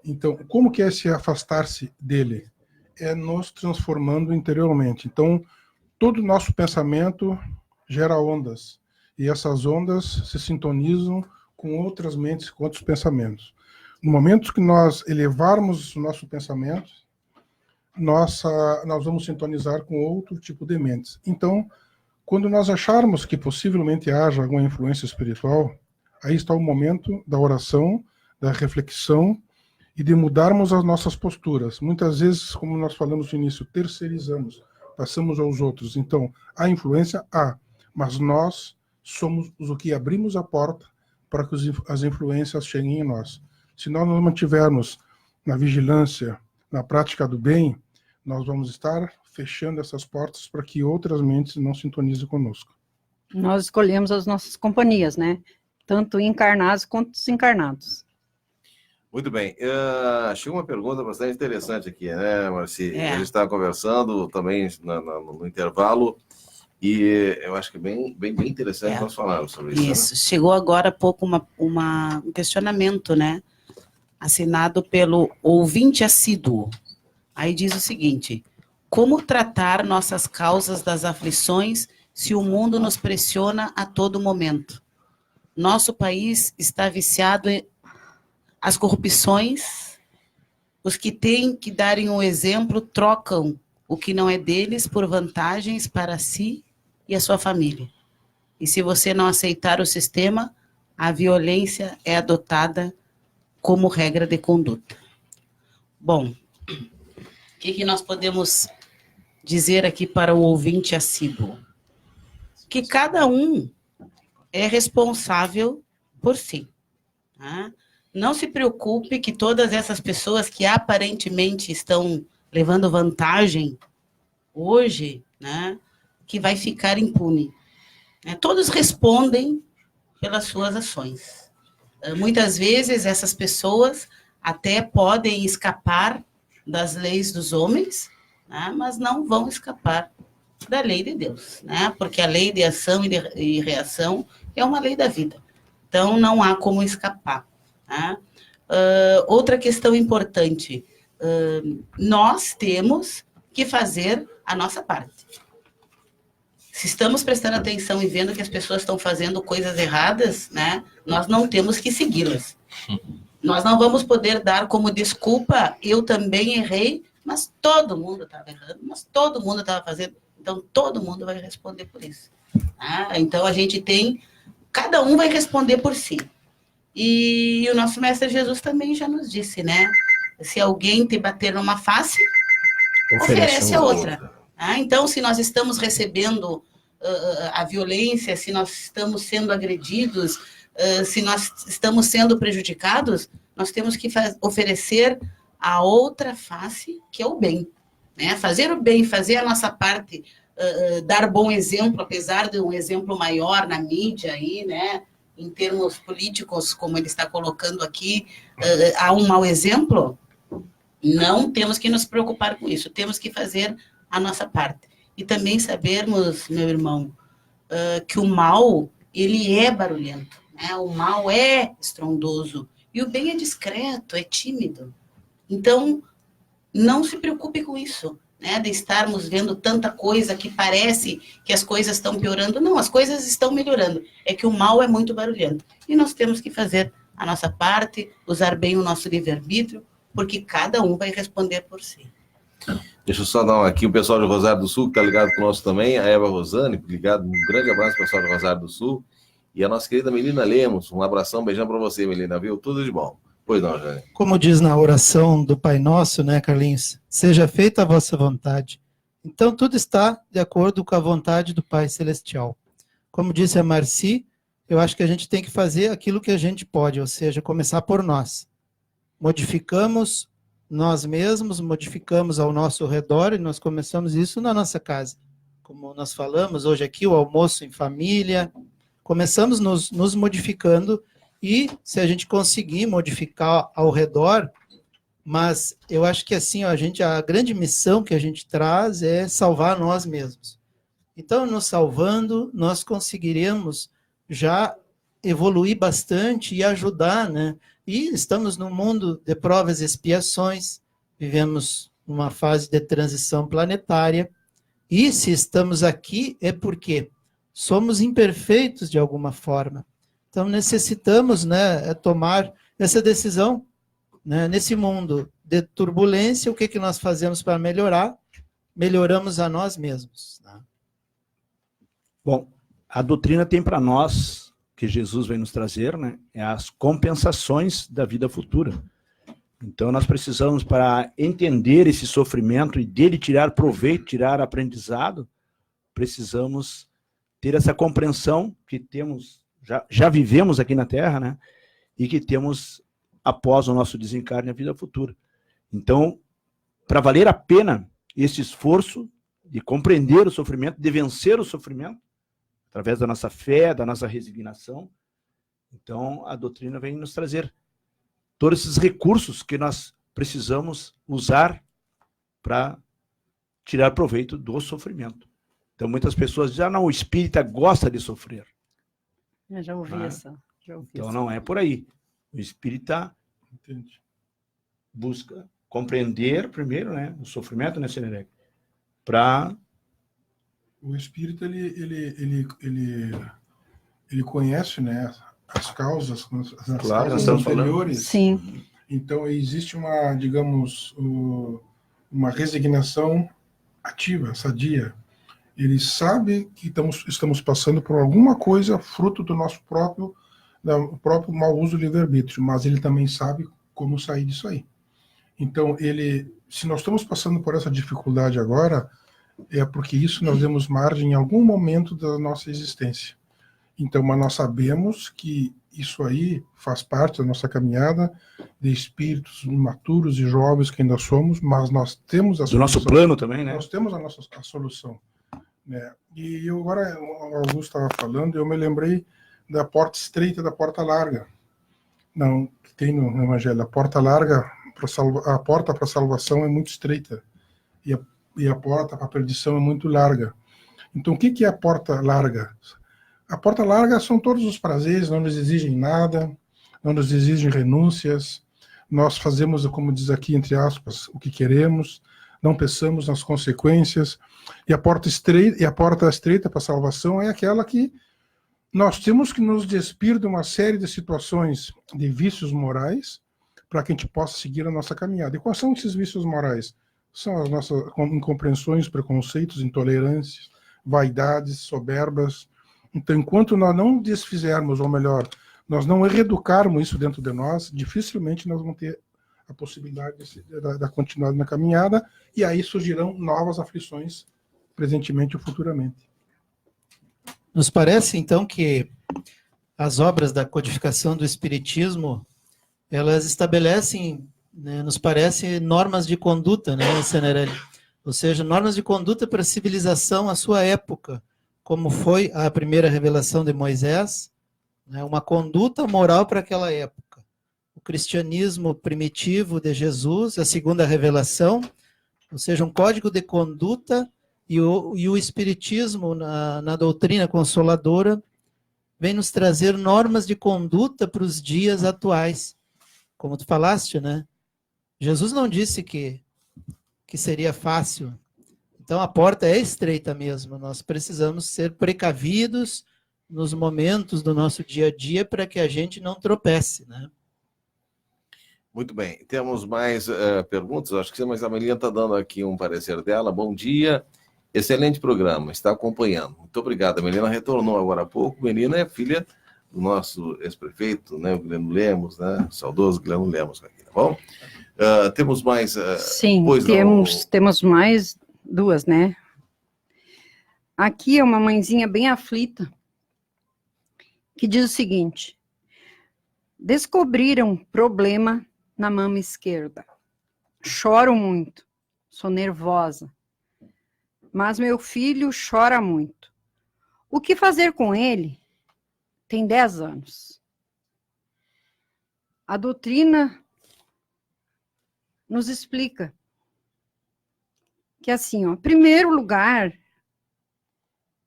Então, como que é se afastar-se dele? É nos transformando interiormente. Então, todo o nosso pensamento gera ondas, e essas ondas se sintonizam com outras mentes, com outros pensamentos. No momento que nós elevarmos o nosso pensamento, nós vamos sintonizar com outro tipo de mentes. Então, quando nós acharmos que possivelmente haja alguma influência espiritual, aí está o momento da oração, da reflexão e de mudarmos as nossas posturas. Muitas vezes, como nós falamos no início, terceirizamos, passamos aos outros. Então, a influência há, mas nós somos os que abrimos a porta para que as influências cheguem em nós. Se nós nos mantivermos na vigilância, na prática do bem, nós vamos estar fechando essas portas para que outras mentes não sintonizem conosco. Nós escolhemos as nossas companhias, né? Tanto encarnados quanto desencarnados. Muito bem. Chegou uma pergunta bastante interessante aqui, né, Marci? É. A gente estava conversando também no intervalo, e eu acho que é bem interessante nós falarmos sobre isso. Isso. Né? Chegou agora há pouco um questionamento, né? Assinado pelo ouvinte assíduo. Aí diz o seguinte: como tratar nossas causas das aflições se o mundo nos pressiona a todo momento? Nosso país está viciado em as corrupções, os que têm que darem um exemplo trocam o que não é deles por vantagens para si e a sua família. E se você não aceitar o sistema, a violência é adotada como regra de conduta. Bom, o que nós podemos dizer aqui para o ouvinte assíduo que cada um é responsável por si. Tá? Não se preocupe que todas essas pessoas que aparentemente estão levando vantagem hoje, né, que vai ficar impune. Todos respondem pelas suas ações. Muitas vezes essas pessoas até podem escapar das leis dos homens, né, mas não vão escapar da lei de Deus, né, porque a lei de ação e reação é uma lei da vida. Então, não há como escapar. Tá? Outra questão importante, nós temos que fazer a nossa parte. Se estamos prestando atenção e vendo que as pessoas estão fazendo coisas erradas, né, nós não temos que segui-las. Nós não vamos poder dar como desculpa, eu também errei, mas todo mundo estava errando, mas todo mundo estava fazendo, então todo mundo vai responder por isso. Tá? Então a gente tem, cada um vai responder por si. E o nosso Mestre Jesus também já nos disse, né, se alguém te bater numa face, oferece a outra. Então, se nós estamos recebendo a violência, se nós estamos sendo agredidos, se nós estamos sendo prejudicados, nós temos que oferecer a outra face, que é o bem. Né? Fazer o bem, fazer a nossa parte, dar bom exemplo, apesar de um exemplo maior na mídia, aí, né? Em termos políticos, como ele está colocando aqui, há um mau exemplo, não temos que nos preocupar com isso, temos que fazer a nossa parte. E também sabermos, meu irmão, que o mal, ele é barulhento, né? O mal é estrondoso, e o bem é discreto, é tímido. Então, não se preocupe com isso, né? De estarmos vendo tanta coisa que parece que as coisas estão piorando. Não, as coisas estão melhorando. É que o mal é muito barulhento. E nós temos que fazer a nossa parte, usar bem o nosso livre-arbítrio, porque cada um vai responder por si. Deixa eu só dar aqui o pessoal de Rosário do Sul, que está ligado conosco também, a Eva Rosane, ligado, um grande abraço pessoal de Rosário do Sul, e a nossa querida Melina Lemos, um abração, beijão para você, Melina, viu? Tudo de bom. Pois não, Jane. Como diz na oração do Pai Nosso, né, Carlinhos? Seja feita a vossa vontade. Então, tudo está de acordo com a vontade do Pai Celestial. Como disse a Marci, eu acho que a gente tem que fazer aquilo que a gente pode, ou seja, começar por nós. Modificamos nós mesmos, modificamos ao nosso redor, e nós começamos isso na nossa casa. Como nós falamos hoje aqui, o almoço em família, começamos nos modificando, e se a gente conseguir modificar ao redor, mas eu acho que assim, ó, a grande missão que a gente traz é salvar nós mesmos. Então, nos salvando, nós conseguiremos já evoluir bastante e ajudar, né? E estamos num mundo de provas e expiações, vivemos numa fase de transição planetária, e se estamos aqui é porque somos imperfeitos de alguma forma. Então necessitamos, né, tomar essa decisão, né, nesse mundo de turbulência. O que nós fazemos para melhorar? Melhoramos a nós mesmos. Né? Bom, a doutrina tem para nós, que Jesus vem nos trazer, né, é as compensações da vida futura. Então nós precisamos, para entender esse sofrimento e dele tirar proveito, tirar aprendizado, precisamos ter essa compreensão que temos, já vivemos aqui na Terra, né, e que temos após o nosso desencarne a vida futura. Então, para valer a pena esse esforço de compreender o sofrimento, de vencer o sofrimento, através da nossa fé, da nossa resignação, então a doutrina vem nos trazer todos esses recursos que nós precisamos usar para tirar proveito do sofrimento. Então muitas pessoas dizem, não, o espírita gosta de sofrer. Eu já ouvi essa. Então não é por aí. O espírita busca compreender primeiro, né, o sofrimento, né, Senereque, para... O espírita, ele conhece, né, as causas, claro, causas anteriores. Sim. Então, existe uma, digamos, uma resignação ativa, sadia. Ele sabe que estamos passando por alguma coisa fruto do nosso próprio mau uso do livre-arbítrio, mas ele também sabe como sair disso aí. Então, se nós estamos passando por essa dificuldade agora, é porque isso nós demos margem em algum momento da nossa existência. Então, mas nós sabemos que isso aí faz parte da nossa caminhada de espíritos maturos e jovens que ainda somos, mas nós temos a Do solução. nosso plano também, né? Nós temos a solução. Né? E eu, agora, o Augusto estava falando, eu me lembrei da porta estreita, da porta larga. Não, que tem no Evangelho. A porta larga, a porta para a salvação é muito estreita. E a porta para a perdição é muito larga. Então, o que é a porta larga? A porta larga são todos os prazeres, não nos exigem nada, não nos exigem renúncias, nós fazemos, como diz aqui, entre aspas, o que queremos, não pensamos nas consequências, e a porta estreita para a salvação é aquela que nós temos que nos despir de uma série de situações de vícios morais para que a gente possa seguir a nossa caminhada. E quais são esses vícios morais? São as nossas incompreensões, preconceitos, intolerâncias, vaidades, soberbas. Então, enquanto nós não desfizermos, ou melhor, nós não reeducarmos isso dentro de nós, dificilmente nós vamos ter a possibilidade da continuidade na caminhada, e aí surgirão novas aflições, presentemente ou futuramente. Nos parece, então, que as obras da codificação do Espiritismo, elas estabelecem, né, nos parece, normas de conduta, né, Senerelli? Ou seja, normas de conduta para a civilização à sua época, como foi a primeira revelação de Moisés, né, uma conduta moral para aquela época. O cristianismo primitivo de Jesus, a segunda revelação, ou seja, um código de conduta, e o Espiritismo, na doutrina consoladora, vem nos trazer normas de conduta para os dias atuais. Como tu falaste, né? Jesus não disse que seria fácil. Então, a porta é estreita mesmo. Nós precisamos ser precavidos nos momentos do nosso dia a dia para que a gente não tropece, né? Muito bem. Temos mais perguntas? Acho que sim, mas a Melina está dando aqui um parecer dela. Bom dia. Excelente programa. Está acompanhando. Muito obrigado. A Melina retornou agora há pouco. Melina é filha do nosso ex-prefeito, né, o Guilherme Lemos, né? O saudoso Guilherme Lemos aqui, tá bom? Temos mais... Sim, temos mais... duas, né? Aqui é uma mãezinha bem aflita, que diz o seguinte: descobriram problema na mama esquerda. Choro muito, sou nervosa, mas meu filho chora muito. O que fazer com ele? Tem 10 anos. A doutrina nos explica que assim, ó, primeiro lugar,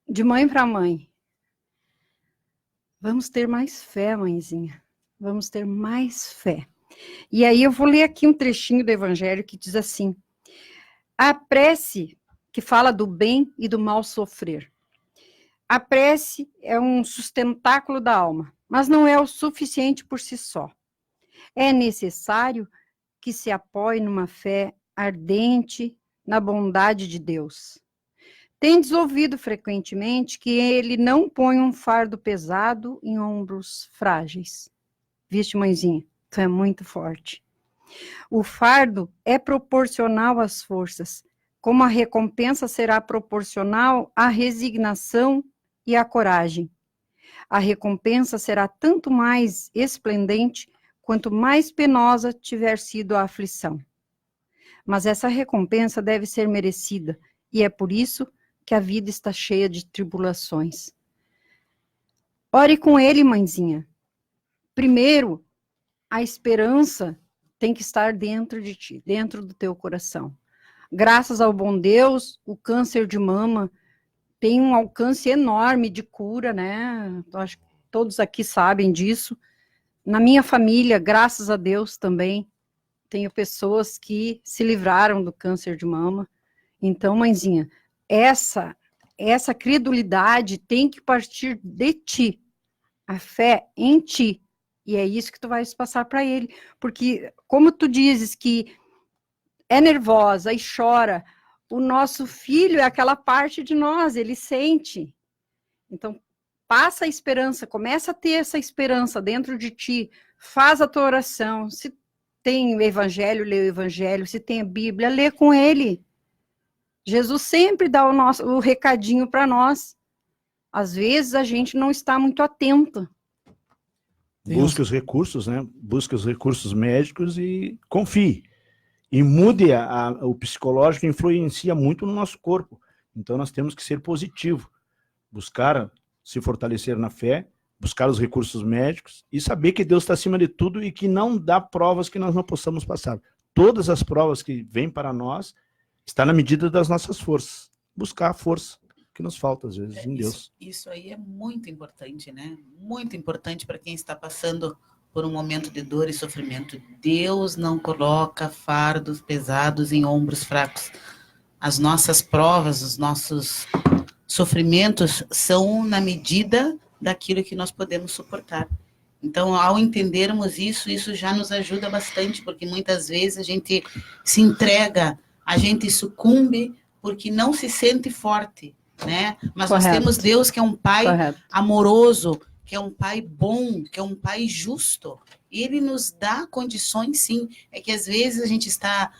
de mãe para mãe, vamos ter mais fé, mãezinha, vamos ter mais fé. E aí eu vou ler aqui um trechinho do Evangelho que diz assim: a prece que fala do bem e do mal sofrer. A prece é um sustentáculo da alma, mas não é o suficiente por si só. É necessário que se apoie numa fé ardente na bondade de Deus. Tendes ouvido frequentemente que ele não põe um fardo pesado em ombros frágeis. Viste, mãezinha? Tu é muito forte. O fardo é proporcional às forças, como a recompensa será proporcional à resignação e à coragem. A recompensa será tanto mais esplendente quanto mais penosa tiver sido a aflição. Mas essa recompensa deve ser merecida, e é por isso que a vida está cheia de tribulações. Ore com ele, mãezinha. Primeiro, a esperança tem que estar dentro de ti, dentro do teu coração. Graças ao bom Deus, o câncer de mama tem um alcance enorme de cura, né? Acho que todos aqui sabem disso. Na minha família, graças a Deus também, tenho pessoas que se livraram do câncer de mama. Então, mãezinha, essa credulidade tem que partir de ti, a fé em ti, e é isso que tu vais passar para ele, porque como tu dizes que é nervosa e chora, o nosso filho é aquela parte de nós, ele sente. Então, passa a esperança, começa a ter essa esperança dentro de ti, faz a tua oração, se tem o evangelho, lê o evangelho, se tem a Bíblia, lê com ele. Jesus sempre dá o recadinho para nós. Às vezes a gente não está muito atento. Busque os recursos, né? Busque os recursos médicos e confie. E mude o psicológico, influencia muito no nosso corpo. Então nós temos que ser positivo, buscar se fortalecer na fé, buscar os recursos médicos e saber que Deus está acima de tudo e que não dá provas que nós não possamos passar. Todas as provas que vêm para nós está na medida das nossas forças. Buscar a força que nos falta às vezes em Deus. Isso aí é muito importante, né? Muito importante para quem está passando por um momento de dor e sofrimento. Deus não coloca fardos pesados em ombros fracos. As nossas provas, os nossos sofrimentos são na medida daquilo que nós podemos suportar. Então, ao entendermos isso já nos ajuda bastante, porque muitas vezes a gente se entrega, a gente sucumbe porque não se sente forte, né? Mas Correto. nós temos Deus que é um Pai Correto. amoroso, que é um Pai bom, que é um Pai justo. Ele nos dá condições, sim. É que às vezes a gente está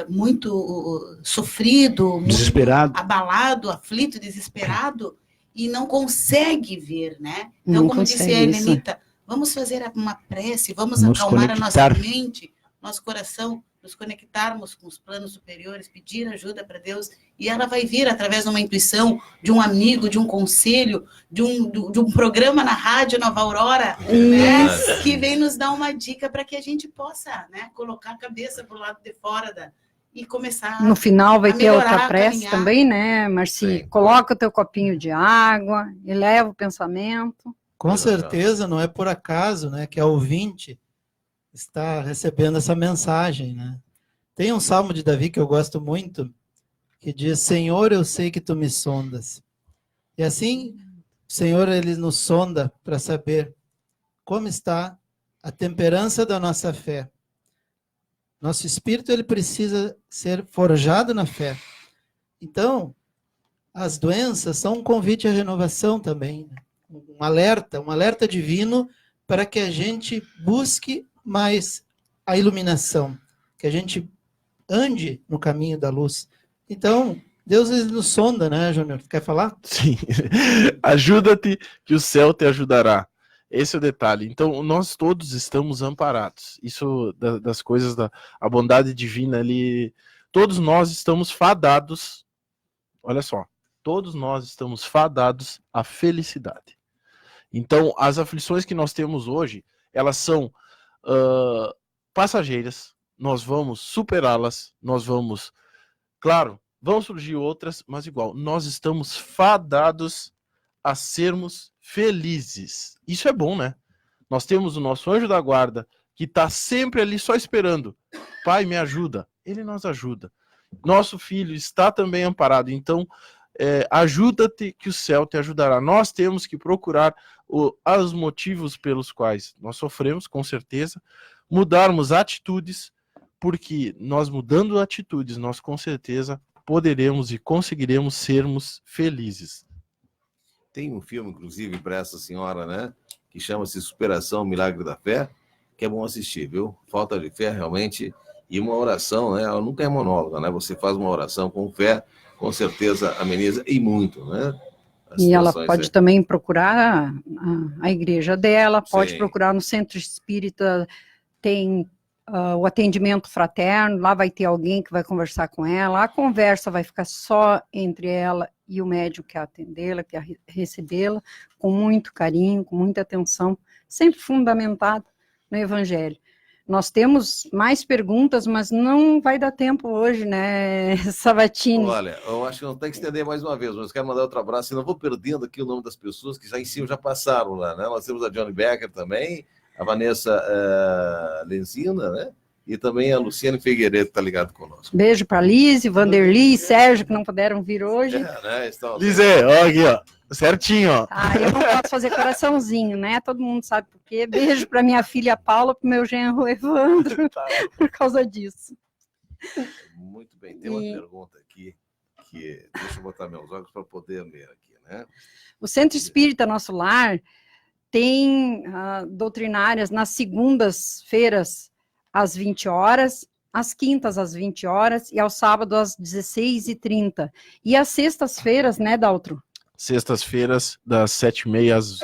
muito sofrido, Desesperado. muito abalado, aflito, desesperado, e não consegue ver, né? Então, Não como disse a consegue isso. Helenita, vamos fazer uma prece, vamos Nos acalmar a nossa conectar. mente, nosso coração, nos conectarmos com os planos superiores, pedir ajuda para Deus, e ela vai vir através de uma intuição, de um amigo, de um conselho, de um programa na rádio Nova Aurora, né, que vem nos dar uma dica para que a gente possa, né, colocar a cabeça para o lado de fora e começar No final vai a ter melhorar, outra prece caminhar. também, né, Marci? Sim. Coloca o teu copinho de água, eleva o pensamento. Com certeza, não é por acaso, né, que a ouvinte está recebendo essa mensagem, né? Tem um salmo de Davi que eu gosto muito, que diz: Senhor, eu sei que tu me sondas. E assim, o Senhor, ele nos sonda para saber como está a temperança da nossa fé. Nosso espírito, ele precisa ser forjado na fé. Então, as doenças são um convite à renovação também, né? Um alerta divino para que a gente busque mais a iluminação, que a gente ande no caminho da luz. Então, Deus ele nos sonda, né, Júnior? Quer falar? Sim. Ajuda-te que o céu te ajudará. Esse é o detalhe. Então, nós todos estamos amparados. Isso das coisas a bondade divina ali. Todos nós estamos fadados. Olha só. Todos nós estamos fadados à felicidade. Então, as aflições que nós temos hoje, elas são passageiras. Nós vamos superá-las. Nós vamos... Claro, vão surgir outras, mas igual. Nós estamos fadados a sermos felizes. Isso é bom, né? Nós temos o nosso anjo da guarda, que está sempre ali só esperando. Pai, me ajuda. Ele nos ajuda. Nosso filho está também amparado. Então, ajuda-te que o céu te ajudará. Nós temos que procurar os motivos pelos quais nós sofremos, com certeza, mudarmos atitudes, porque nós mudando atitudes, nós com certeza poderemos e conseguiremos sermos felizes. Tem um filme, inclusive, para essa senhora, né? Que chama-se Superação, Milagre da Fé, que é bom assistir, viu? Falta de fé, realmente. E uma oração, né? Ela nunca é monóloga, né? Você faz uma oração com fé, com certeza ameniza e muito, né? E ela pode também procurar a igreja dela, pode Sim. procurar no centro espírita, tem o atendimento fraterno, lá vai ter alguém que vai conversar com ela, a conversa vai ficar só entre ela e o médium que quer atendê-la, quer recebê-la, com muito carinho, com muita atenção, sempre fundamentado no Evangelho. Nós temos mais perguntas, mas não vai dar tempo hoje, né, Sabatini? Olha, eu acho que não tem que estender mais uma vez, mas quero mandar outro abraço, senão eu vou perdendo aqui o nome das pessoas que já em cima já passaram lá, né? Nós temos a Johnny Becker também, a Vanessa Lenzina, né? E também a Luciane Figueiredo está ligado conosco. Beijo para Lise, Vanderly e Sérgio, que não puderam vir hoje. Né? Lise, ó aqui, ó. Certinho, ó. Ah, eu não posso fazer coraçãozinho, né? Todo mundo sabe por quê. Beijo para minha filha Paula, para o meu genro Evandro, por causa disso. Muito bem, tem uma pergunta aqui, que deixa eu botar meus óculos para poder ler aqui, né? O Centro Espírita Nosso Lar tem doutrinárias nas segundas-feiras, às 20 horas, às quintas às 20 horas e ao sábado às 16h30. E às sextas-feiras, né, Daltro? Sextas-feiras, das 7h30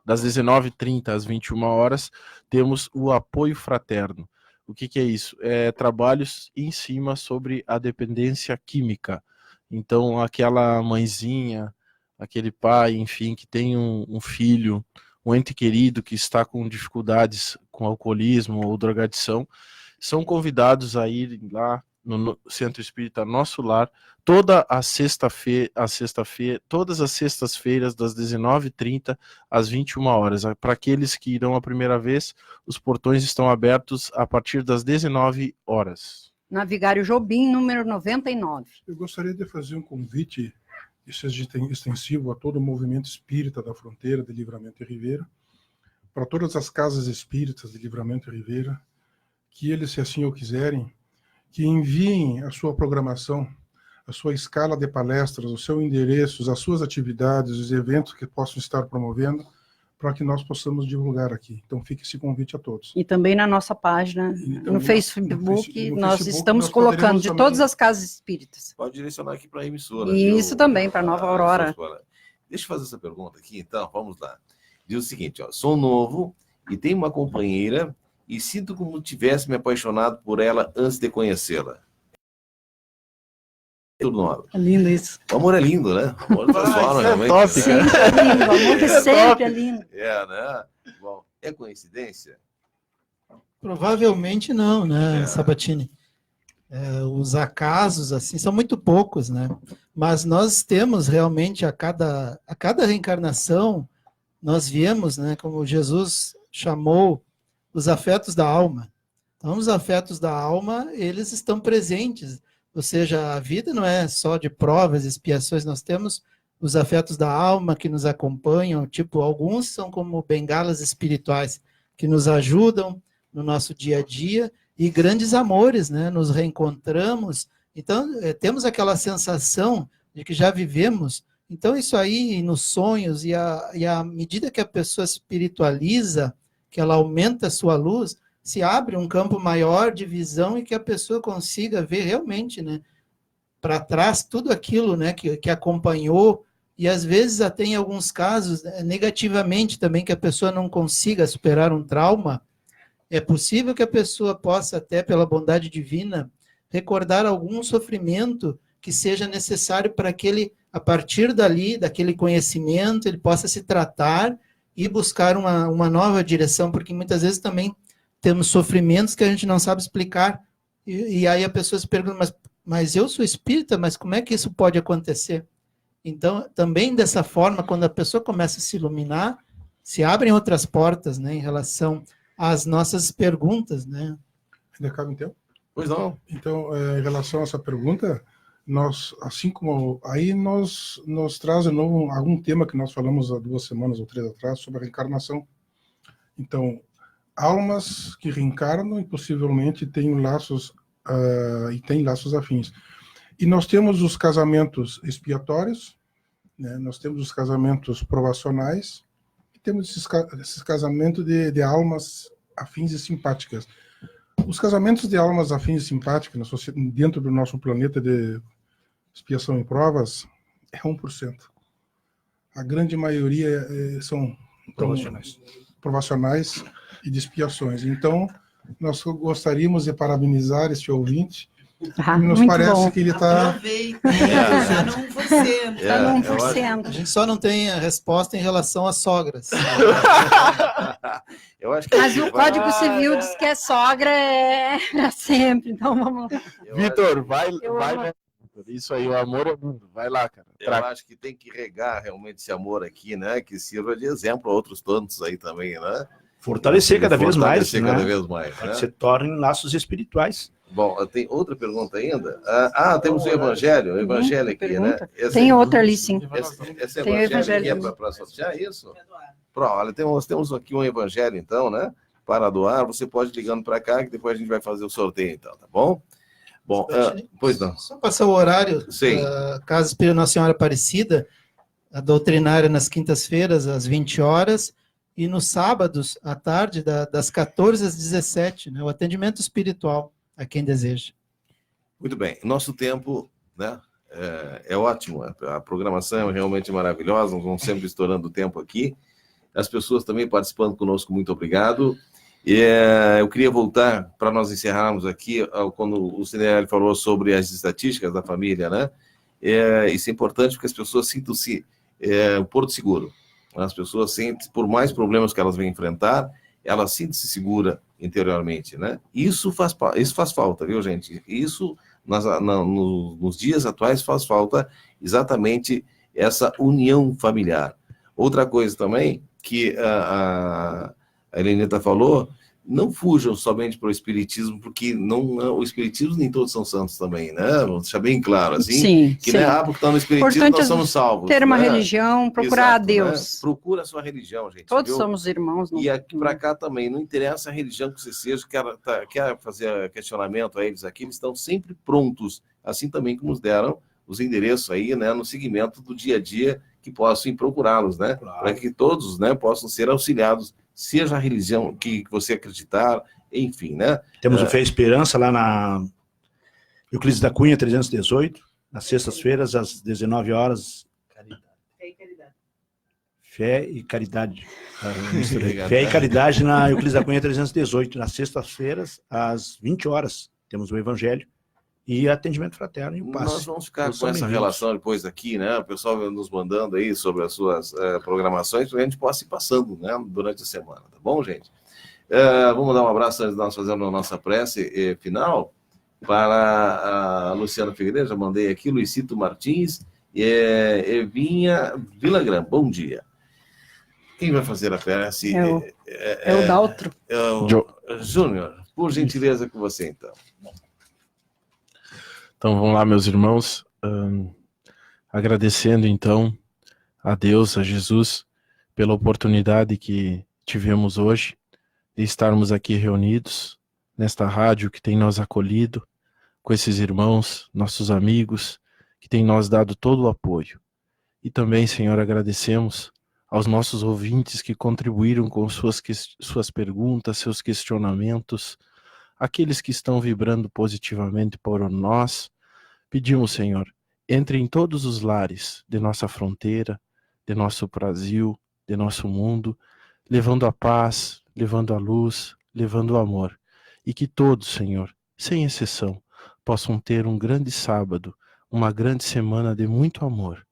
das 19h30 às 21 horas, temos o apoio fraterno. O que é isso? É trabalhos em cima sobre a dependência química. Então, aquela mãezinha, aquele pai, enfim, que tem um filho, um ente querido que está com dificuldades com alcoolismo ou drogadição, são convidados a ir lá no Centro Espírita Nosso Lar, todas as sextas-feiras, das 19h30 às 21 horas. Para aqueles que irão a primeira vez, os portões estão abertos a partir das 19 horas. Na Vigário Jobim, número 99. Eu gostaria de fazer um convite extensivo a todo o movimento espírita da fronteira de Livramento e Ribeira, para todas as casas espíritas de Livramento e Ribeira, que eles, se assim o quiserem, que enviem a sua programação, a sua escala de palestras, o seu endereço, as suas atividades, os eventos que possam estar promovendo, para que nós possamos divulgar aqui. Então, fique esse convite a todos. E também na nossa página, Então, no Facebook, no nós Facebook, estamos nós colocando poderemos de também- todas as casas espíritas. Pode direcionar aqui para a emissora. Isso também, para Nova Aurora. Deixa eu fazer essa pergunta aqui, então, vamos lá. Diz o seguinte, ó, sou novo e tenho uma companheira e sinto como tivesse me apaixonado por ela antes de conhecê-la. Tudo novo. É lindo isso. O amor é lindo, né? O amor transforma, realmente. top, né? Sempre é lindo, o amor que sempre é lindo. É, né? Bom, é coincidência? Provavelmente não, né, É. Sabatini? Os acasos, assim, são muito poucos, né? Mas nós temos realmente a cada reencarnação, nós viemos, né, como Jesus chamou, os afetos da alma. Então, os afetos da alma, eles estão presentes. Ou seja, a vida não é só de provas, expiações, nós temos os afetos da alma que nos acompanham, tipo, alguns são como bengalas espirituais, que nos ajudam no nosso dia a dia, e grandes amores, né? Nos reencontramos, então temos aquela sensação de que já vivemos. Então isso aí nos sonhos, e à medida que a pessoa espiritualiza, que ela aumenta a sua luz, se abre um campo maior de visão e que a pessoa consiga ver realmente, né, para trás tudo aquilo, né, que acompanhou, e às vezes até em alguns casos, negativamente também, que a pessoa não consiga superar um trauma. É possível que a pessoa possa, até pela bondade divina, recordar algum sofrimento que seja necessário para que ele, a partir dali, daquele conhecimento, ele possa se tratar e buscar uma nova direção, porque muitas vezes também temos sofrimentos que a gente não sabe explicar, e aí a pessoa se pergunta, mas eu sou espírita, mas como é que isso pode acontecer? Então, também dessa forma, quando a pessoa começa a se iluminar, se abrem outras portas, né, em relação às nossas perguntas, né? Ainda cabe um tempo? Pois não. Então, em relação a essa pergunta, nós, assim como aí nos traz de novo algum tema que nós falamos há 2 semanas ou 3 atrás sobre a reencarnação. Então, almas que reencarnam e possivelmente têm laços afins. E nós temos os casamentos expiatórios, né? Nós temos os casamentos provacionais e temos esses casamentos de almas afins e simpáticas. Os casamentos de almas afins e simpáticas dentro do nosso planeta de expiação e provas é 1%. A grande maioria são provacionais e de expiações. Então, nós gostaríamos de parabenizar este ouvinte. Nos parece que ele está... Está num 1%. Está num 1%. A gente só não tem a resposta em relação às sogras. Eu acho que Mas o Código Civil diz que sogra é para sempre, então vamos lá. Vitor, vai. amo. Isso aí, o amor é mundo. Vai lá, cara. Eu acho que tem que regar realmente esse amor aqui, né? Que sirva de exemplo a outros tantos aí também, né? Fortalecer cada vez mais, Fortalecer cada vez mais, para né? que se tornem laços espirituais. Bom, tem outra pergunta ainda? Temos o Evangelho aqui, pergunta. né? Tem outra ali, sim. Esse Tem o Evangelho Evangelho. aqui é para associar isso? Pronto, olha, nós temos aqui um Evangelho, então, né? Para doar, você pode ir ligando para cá, que depois a gente vai fazer o sorteio, então, tá bom? Bom, pois não. Só passar o horário Sim. da Casa Espírita Nossa Senhora Aparecida, a doutrinária nas quintas-feiras, às 20 horas, e nos sábados, à tarde, das 14 às 17, né, o atendimento espiritual. a quem deseja. Muito bem. Nosso tempo, né, é ótimo. A programação é realmente maravilhosa. Nós vamos sempre estourando o tempo aqui. As pessoas também participando conosco, muito obrigado. Eu queria voltar, para nós encerrarmos aqui, quando o Cinelli falou sobre as estatísticas da família, né? Isso é importante porque as pessoas sintam-se um porto seguro. As pessoas sentem, por mais problemas que elas venham enfrentar, elas sentem-se seguras interiormente, né? Isso faz falta, viu, gente? Isso, nos dias atuais, faz falta exatamente essa união familiar. Outra coisa também, que a Helenita falou, não fujam somente para o espiritismo, porque o espiritismo nem todos são santos também, né? Vamos deixar bem claro, assim, Sim, que sim. não é porque estão no espiritismo Importante nós somos salvos. ter uma né? religião, procurar Exato, a Deus. Né? Procura a sua religião, gente. Todos viu? somos irmãos. E aqui para cá também, não interessa a religião que você seja, quer fazer questionamento a eles aqui, eles estão sempre prontos, assim também como nos deram os endereços aí, né, no segmento do dia a dia, que possam procurá-los, né, Claro. para que todos, né, possam ser auxiliados, seja a religião que você acreditar, enfim, né. Temos o Fé e Esperança lá na Euclides da Cunha, 318, nas sextas-feiras, às 19 horas. Fé e Caridade. Fé e Caridade na Euclides da Cunha 318, nas sextas-feiras, às 20 horas. Temos o Evangelho e atendimento fraterno e o passe. Nós vamos ficar Todos com são essa bem-vindos. relação depois aqui, né? O pessoal nos mandando aí sobre as suas programações, para a gente possa ir passando, né, durante a semana, tá bom, gente? Vamos dar um abraço antes de nós fazermos a nossa prece final para a Luciana Figueiredo, já mandei aqui, Luicito Martins, Evinha Villagrán, bom dia. Quem vai fazer a prece? É o Daltro. Júnior, por gentileza com você, então. Então vamos lá, meus irmãos, agradecendo então a Deus, a Jesus, pela oportunidade que tivemos hoje de estarmos aqui reunidos nesta rádio que tem nos acolhido, com esses irmãos, nossos amigos, que tem nos dado todo o apoio. E também, Senhor, agradecemos aos nossos ouvintes que contribuíram com suas perguntas, seus questionamentos, aqueles que estão vibrando positivamente por nós. Pedimos, Senhor, entre em todos os lares de nossa fronteira, de nosso Brasil, de nosso mundo, levando a paz, levando a luz, levando o amor. E que todos, Senhor, sem exceção, possam ter um grande sábado, uma grande semana de muito amor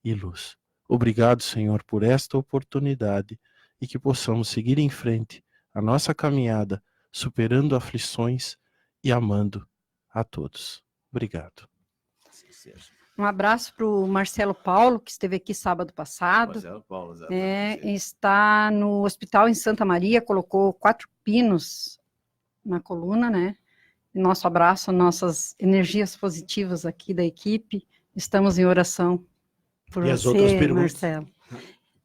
e luz. Obrigado, Senhor, por esta oportunidade e que possamos seguir em frente a nossa caminhada, superando aflições e amando a todos. Obrigado. Um abraço para o Marcelo Paulo, que esteve aqui sábado passado. Marcelo Paulo, exatamente. Está no hospital em Santa Maria, colocou 4 pinos na coluna, né? Nosso abraço, nossas energias positivas aqui da equipe. Estamos em oração por você, Marcelo.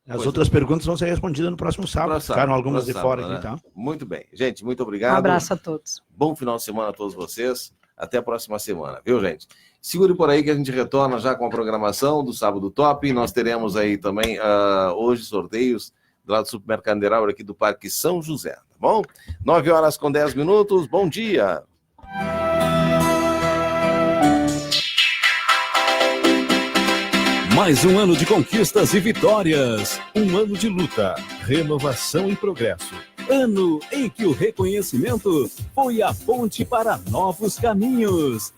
As outras perguntas vão ser respondidas no próximo sábado. Ficaram algumas de fora aqui, tá? Muito bem. Gente, muito obrigado. Um abraço a todos. Bom final de semana a todos vocês. Até a próxima semana, viu, gente? Segure por aí que a gente retorna já com a programação do Sábado Top. Nós teremos aí também, hoje, sorteios lá do Supermercado Geral aqui do Parque São José, tá bom? 9h10. Bom dia! Mais um ano de conquistas e vitórias. Um ano de luta, renovação e progresso. Ano em que o reconhecimento foi a ponte para novos caminhos.